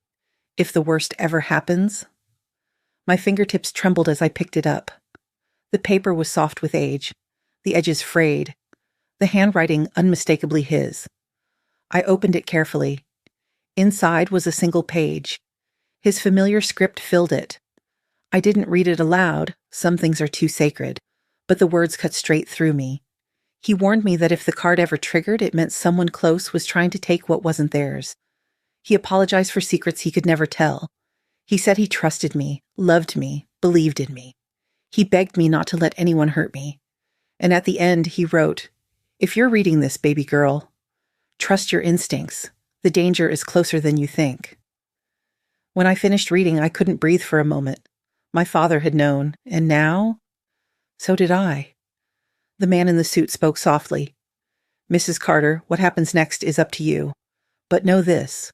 S1: if the worst ever happens. My fingertips trembled as I picked it up. The paper was soft with age, the edges frayed, the handwriting unmistakably his. I opened it carefully. Inside was a single page. His familiar script filled it. I didn't read it aloud, some things are too sacred, but the words cut straight through me. He warned me that if the card ever triggered, it meant someone close was trying to take what wasn't theirs. He apologized for secrets he could never tell. He said he trusted me, loved me, believed in me. He begged me not to let anyone hurt me. And at the end, he wrote, "If you're reading this, baby girl, trust your instincts. The danger is closer than you think." When I finished reading, I couldn't breathe for a moment. My father had known, and now, so did I. The man in the suit spoke softly. "Mrs. Carter, what happens next is up to you. But know this.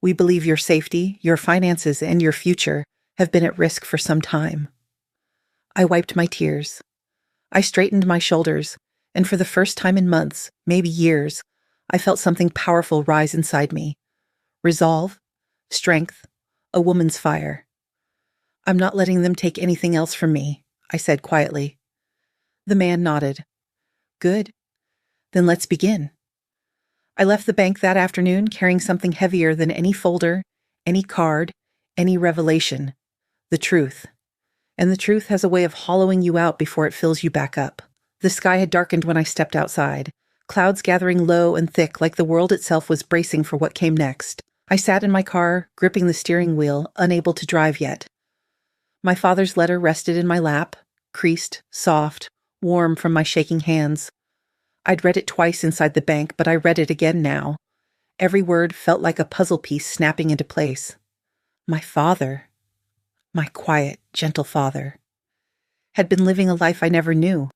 S1: We believe your safety, your finances, and your future have been at risk for some time." I wiped my tears. I straightened my shoulders, and for the first time in months, maybe years, I felt something powerful rise inside me. Resolve, strength, a woman's fire. "I'm not letting them take anything else from me," I said quietly. The man nodded. "Good. Then let's begin." I left the bank that afternoon carrying something heavier than any folder, any card, any revelation: the truth. And the truth has a way of hollowing you out before it fills you back up. The sky had darkened when I stepped outside, clouds gathering low and thick like the world itself was bracing for what came next. I sat in my car, gripping the steering wheel, unable to drive yet. My father's letter rested in my lap, creased, soft, warm from my shaking hands. I'd read it twice inside the bank, but I read it again now. Every word felt like a puzzle piece snapping into place. My father, my quiet, gentle father, had been living a life I never knew,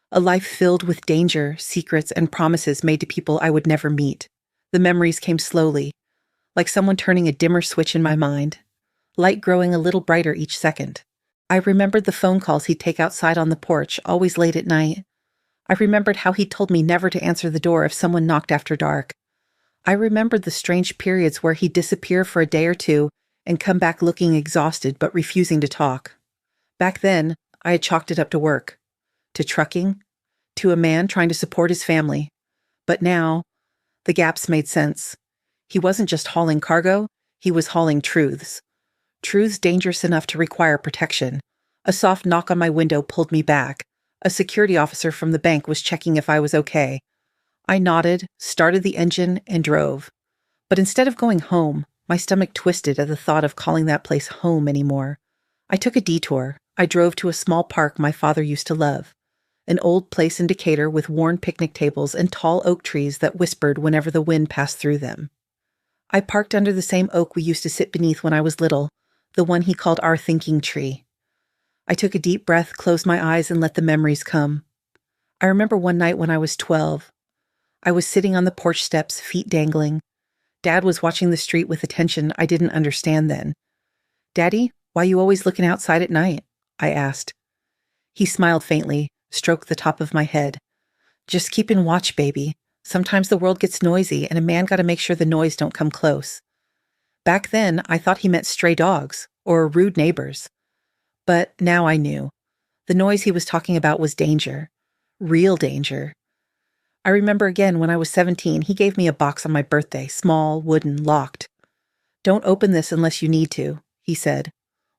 S1: a life filled with danger, secrets, and promises made to people I would never meet. The memories came slowly, like someone turning a dimmer switch in my mind, light growing a little brighter each second. I remembered the phone calls he'd take outside on the porch, always late at night. I remembered how he told me never to answer the door if someone knocked after dark. I remembered the strange periods where he'd disappear for a day or two and come back looking exhausted but refusing to talk. Back then, I had chalked it up to work, to trucking, to a man trying to support his family. But now, the gaps made sense. He wasn't just hauling cargo, he was hauling truths. Truths dangerous enough to require protection. A soft knock on my window pulled me back. A security officer from the bank was checking if I was okay. I nodded, started the engine, and drove. But instead of going home, my stomach twisted at the thought of calling that place home anymore. I took a detour. I drove to a small park my father used to love. An old place in Decatur with worn picnic tables and tall oak trees that whispered whenever the wind passed through them. I parked under the same oak we used to sit beneath when I was little, the one he called our thinking tree. I took a deep breath, closed my eyes, and let the memories come. I remember one night when I was 12. I was sitting on the porch steps, feet dangling. Dad was watching the street with attention I didn't understand then. "Daddy, why you always looking outside at night?" I asked. He smiled faintly, stroked the top of my head. "Just keeping watch, baby. Sometimes the world gets noisy, and a man gotta make sure the noise don't come close." Back then, I thought he meant stray dogs, or rude neighbors. But now I knew. The noise he was talking about was danger. Real danger. I remember again when I was 17, he gave me a box on my birthday, small, wooden, locked. "Don't open this unless you need to," he said.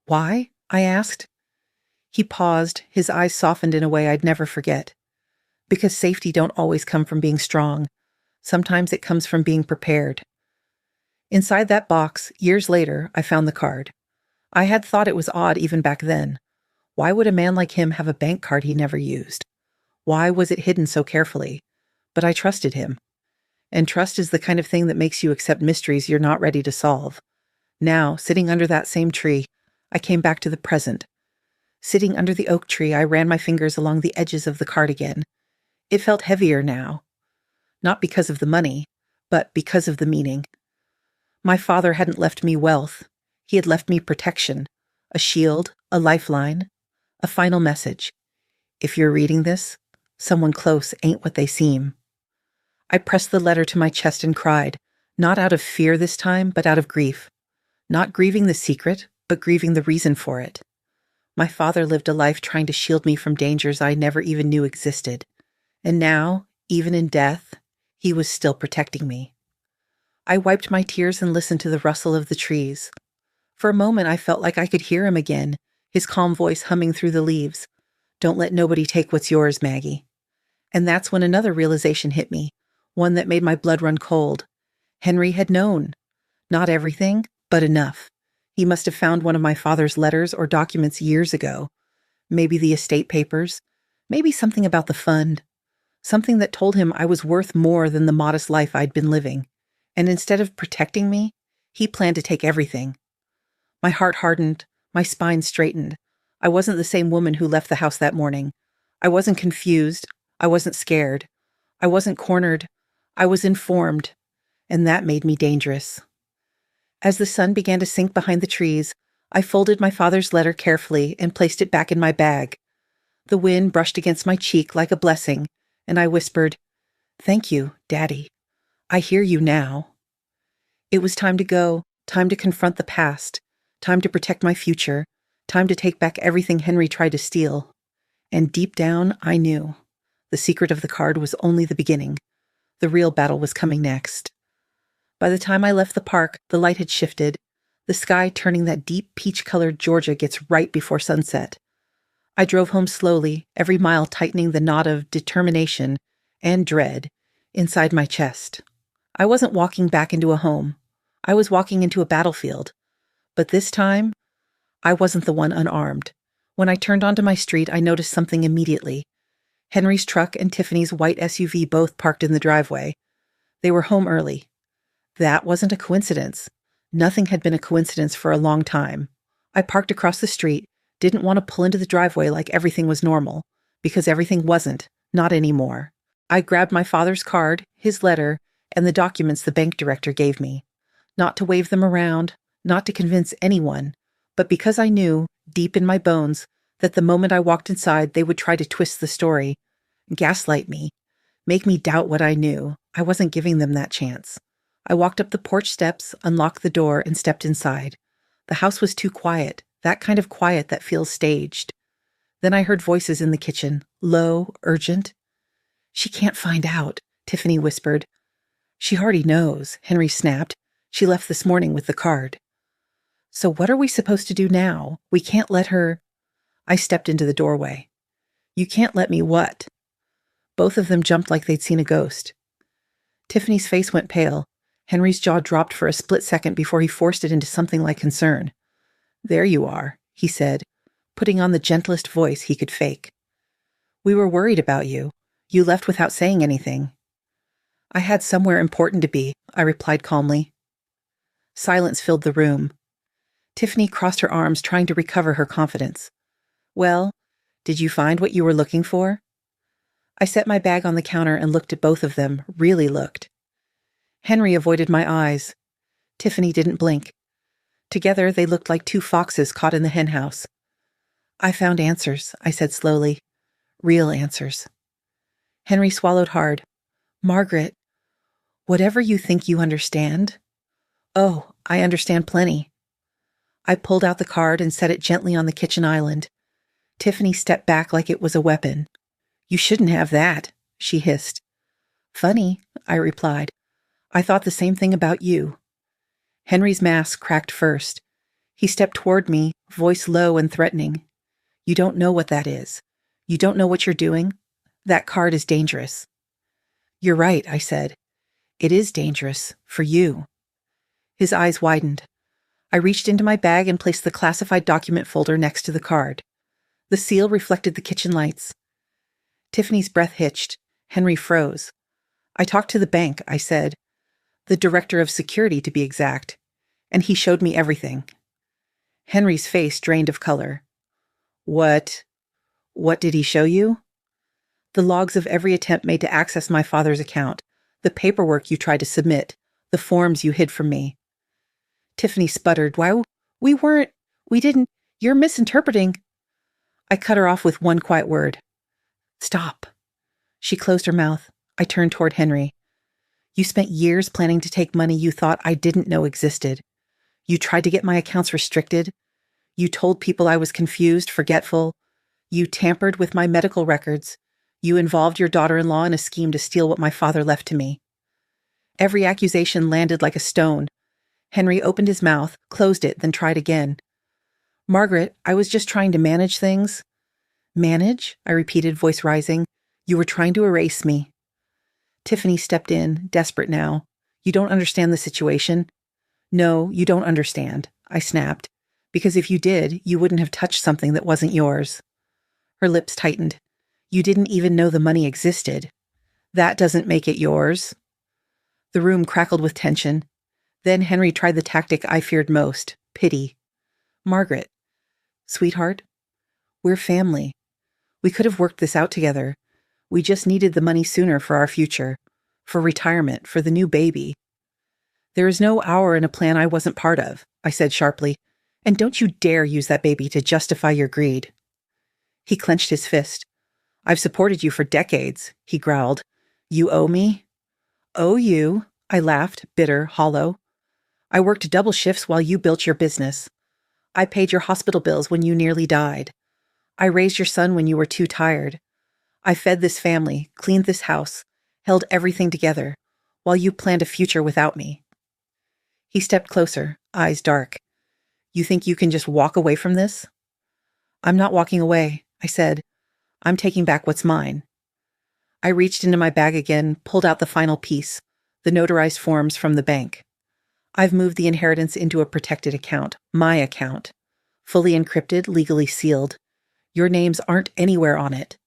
S1: "Why?" I asked. He paused, his eyes softened in a way I'd never forget. "Because safety don't always come from being strong. Sometimes it comes from being prepared." Inside that box, years later, I found the card. I had thought it was odd even back then. Why would a man like him have a bank card he never used? Why was it hidden so carefully? But I trusted him. And trust is the kind of thing that makes you accept mysteries you're not ready to solve. Now, sitting under that same tree, I came back to the present. Sitting under the oak tree, I ran my fingers along the edges of the card again. It felt heavier now. Not because of the money, but because of the meaning. My father hadn't left me wealth. He had left me protection, a shield, a lifeline, a final message. If you're reading this, someone close ain't what they seem. I pressed the letter to my chest and cried, not out of fear this time, but out of grief. Not grieving the secret, but grieving the reason for it. My father lived a life trying to shield me from dangers I never even knew existed. And now, even in death, he was still protecting me. I wiped my tears and listened to the rustle of the trees. For a moment, I felt like I could hear him again, his calm voice humming through the leaves. Don't let nobody take what's yours, Maggie. And that's when another realization hit me, one that made my blood run cold. Henry had known. Not everything, but enough. He must have found one of my father's letters or documents years ago. Maybe the estate papers. Maybe something about the fund. Something that told him I was worth more than the modest life I'd been living. And instead of protecting me, he planned to take everything. My heart hardened, my spine straightened. I wasn't the same woman who left the house that morning. I wasn't confused. I wasn't scared. I wasn't cornered. I was informed. And that made me dangerous. As the sun began to sink behind the trees, I folded my father's letter carefully and placed it back in my bag. The wind brushed against my cheek like a blessing, and I whispered, "Thank you, Daddy. I hear you now." It was time to go, time to confront the past, time to protect my future, time to take back everything Henry tried to steal. And deep down, I knew. The secret of the card was only the beginning. The real battle was coming next. By the time I left the park, the light had shifted, the sky turning that deep peach-colored Georgia gets right before sunset. I drove home slowly, every mile tightening the knot of determination and dread inside my chest. I wasn't walking back into a home. I was walking into a battlefield. But this time, I wasn't the one unarmed. When I turned onto my street, I noticed something immediately. Henry's truck and Tiffany's white SUV both parked in the driveway. They were home early. That wasn't a coincidence. Nothing had been a coincidence for a long time. I parked across the street, didn't want to pull into the driveway like everything was normal, because everything wasn't, not anymore. I grabbed my father's card, his letter, and the documents the bank director gave me. Not to wave them around, not to convince anyone, but because I knew, deep in my bones, that the moment I walked inside they would try to twist the story, gaslight me, make me doubt what I knew. I wasn't giving them that chance. I walked up the porch steps, unlocked the door, and stepped inside. The house was too quiet, that kind of quiet that feels staged. Then I heard voices in the kitchen, low, urgent. "She can't find out," Tiffany whispered. "She already knows," Henry snapped. "She left this morning with the card." "So what are we supposed to do now? We can't let her—" I stepped into the doorway. "You can't let me what?" Both of them jumped like they'd seen a ghost. Tiffany's face went pale. Henry's jaw dropped for a split second before he forced it into something like concern. "There you are," he said, putting on the gentlest voice he could fake. "We were worried about you. You left without saying anything." "I had somewhere important to be," I replied calmly. Silence filled the room. Tiffany crossed her arms, trying to recover her confidence. "Well, did you find what you were looking for?" I set my bag on the counter and looked at both of them, really looked. Henry avoided my eyes. Tiffany didn't blink. Together, they looked like two foxes caught in the henhouse. "I found answers," I said slowly. "Real answers." Henry swallowed hard. "Margaret, whatever you think you understand—" "Oh, I understand plenty." I pulled out the card and set it gently on the kitchen island. Tiffany stepped back like it was a weapon. "You shouldn't have that," she hissed. "Funny," I replied. "I thought the same thing about you." Henry's mask cracked first. He stepped toward me, voice low and threatening. "You don't know what that is. You don't know what you're doing. That card is dangerous." "You're right," I said. "It is dangerous. For you." His eyes widened. I reached into my bag and placed the classified document folder next to the card. The seal reflected the kitchen lights. Tiffany's breath hitched. Henry froze. "I talked to the bank," I said. "The director of security, to be exact. And he showed me everything." Henry's face drained of color. What did he show you?" "The logs of every attempt made to access my father's account, the paperwork you tried to submit, the forms you hid from me." Tiffany sputtered. "Why, we didn't, you're misinterpreting." I cut her off with one quiet word. "Stop." She closed her mouth. I turned toward Henry. "You spent years planning to take money you thought I didn't know existed. You tried to get my accounts restricted. You told people I was confused, forgetful. You tampered with my medical records. You involved your daughter-in-law in a scheme to steal what my father left to me." Every accusation landed like a stone. Henry opened his mouth, closed it, then tried again. Margaret, I was just trying to manage things. Manage? I repeated, voice rising. You were trying to erase me. Tiffany stepped in, desperate now. You don't understand the situation. No, you don't understand, I snapped. Because if you did, you wouldn't have touched something that wasn't yours. Her lips tightened. You didn't even know the money existed. That doesn't make it yours. The room crackled with tension. Then Henry tried the tactic I feared most, pity. Margaret, sweetheart, we're family. We could have worked this out together. We just needed the money sooner for our future, for retirement, for the new baby. There is no hour in a plan I wasn't part of, I said sharply, and don't you dare use that baby to justify your greed. He clenched his fist. I've supported you for decades, he growled. You owe me? Owe you? I laughed, bitter, hollow. I worked double shifts while you built your business. I paid your hospital bills when you nearly died. I raised your son when you were too tired. I fed this family, cleaned this house, held everything together, while you planned a future without me. He stepped closer, eyes dark. You think you can just walk away from this? I'm not walking away, I said. I'm taking back what's mine. I reached into my bag again, pulled out the final piece, the notarized forms from the bank. I've moved the inheritance into a protected account, my account. Fully encrypted, legally sealed. Your names aren't anywhere on it.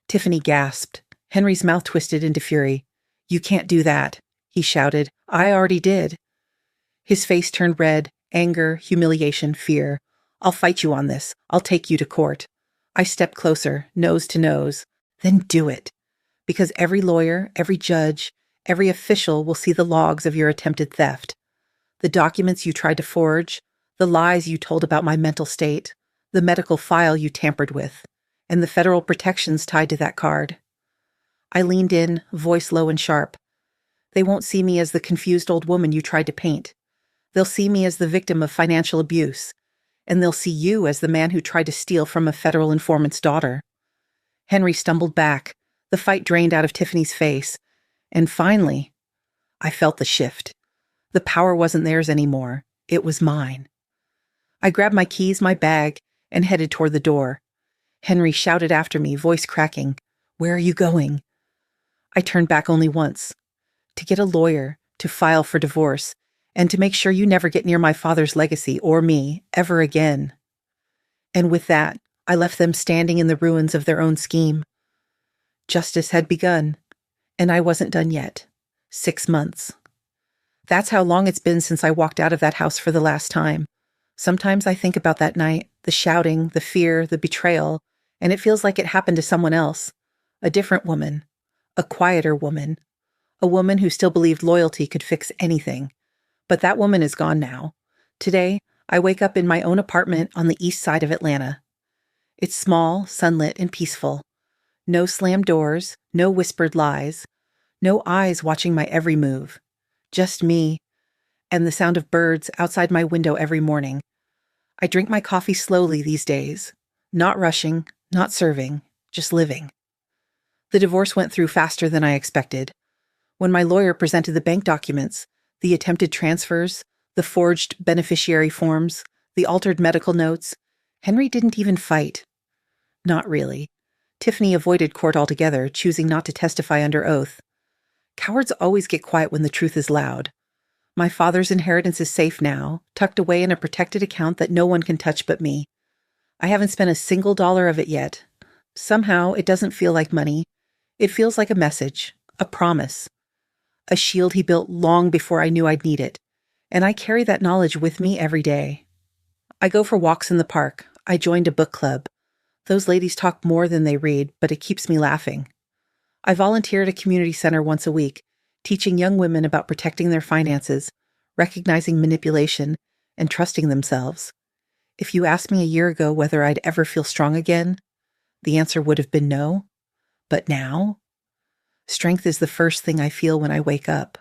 S1: Tiffany gasped. Henry's mouth twisted into fury. You can't do that, he shouted. I already did. His face turned red, anger, humiliation, fear. I'll fight you on this. I'll take you to court. I stepped closer, nose to nose. Then do it. Because every lawyer, every judge, every official will see the logs of your attempted theft. The documents you tried to forge, the lies you told about my mental state, the medical file you tampered with, and the federal protections tied to that card. I leaned in, voice low and sharp. They won't see me as the confused old woman you tried to paint. They'll see me as the victim of financial abuse, and they'll see you as the man who tried to steal from a federal informant's daughter. Henry stumbled back, the fight drained out of Tiffany's face, and finally, I felt the shift. The power wasn't theirs anymore. It was mine. I grabbed my keys, my bag, and headed toward the door. Henry shouted after me, voice cracking, Where are you going? I turned back only once. To get a lawyer, to file for divorce, and to make sure you never get near my father's legacy or me ever again. And with that, I left them standing in the ruins of their own scheme. Justice had begun, and I wasn't done yet. 6 months. That's how long it's been since I walked out of that house for the last time. Sometimes I think about that night, the shouting, the fear, the betrayal, and it feels like it happened to someone else. A different woman. A quieter woman. A woman who still believed loyalty could fix anything. But that woman is gone now. Today, I wake up in my own apartment on the east side of Atlanta. It's small, sunlit, and peaceful. No slammed doors, no whispered lies, no eyes watching my every move. Just me, and the sound of birds outside my window every morning. I drink my coffee slowly these days, not rushing, not serving, just living. The divorce went through faster than I expected. When my lawyer presented the bank documents, the attempted transfers, the forged beneficiary forms, the altered medical notes, Henry didn't even fight. Not really. Tiffany avoided court altogether, choosing not to testify under oath. Cowards always get quiet when the truth is loud. My father's inheritance is safe now, tucked away in a protected account that no one can touch but me. I haven't spent a single dollar of it yet. Somehow, it doesn't feel like money. It feels like a message, a promise. A shield he built long before I knew I'd need it, and I carry that knowledge with me every day. I go for walks in the park. I joined a book club. Those ladies talk more than they read, but it keeps me laughing. I volunteer at a community center once a week, teaching young women about protecting their finances, recognizing manipulation, and trusting themselves. If you asked me a year ago whether I'd ever feel strong again, the answer would have been no. But now, strength is the first thing I feel when I wake up.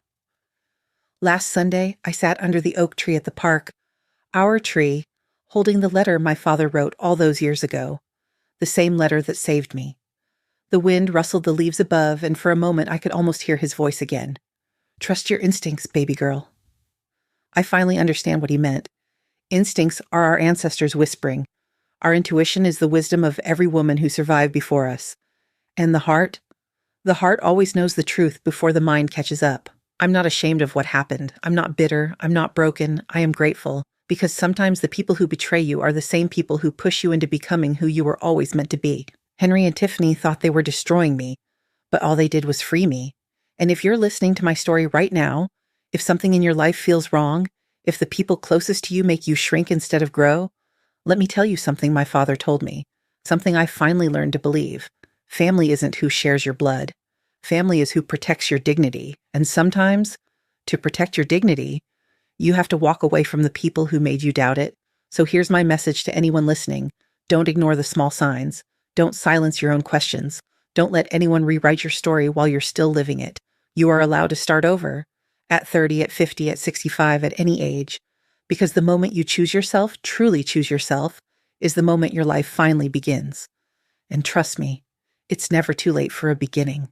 S1: Last Sunday, I sat under the oak tree at the park, our tree, holding the letter my father wrote all those years ago, the same letter that saved me. The wind rustled the leaves above, and for a moment I could almost hear his voice again. Trust your instincts, baby girl. I finally understand what he meant. Instincts are our ancestors whispering. Our intuition is the wisdom of every woman who survived before us. And the heart always knows the truth before the mind catches up. I'm not ashamed of what happened. I'm not bitter. I'm not broken. I am grateful. Because sometimes the people who betray you are the same people who push you into becoming who you were always meant to be. Henry and Tiffany thought they were destroying me, but all they did was free me. And if you're listening to my story right now, if something in your life feels wrong, if the people closest to you make you shrink instead of grow, let me tell you something my father told me, something I finally learned to believe. Family isn't who shares your blood. Family is who protects your dignity. And sometimes, to protect your dignity, you have to walk away from the people who made you doubt it. So here's my message to anyone listening. Don't ignore the small signs. Don't silence your own questions. Don't let anyone rewrite your story while you're still living it. You are allowed to start over. At 30, at 50, at 65, at any age. Because the moment you choose yourself, truly choose yourself, is the moment your life finally begins. And trust me, it's never too late for a beginning.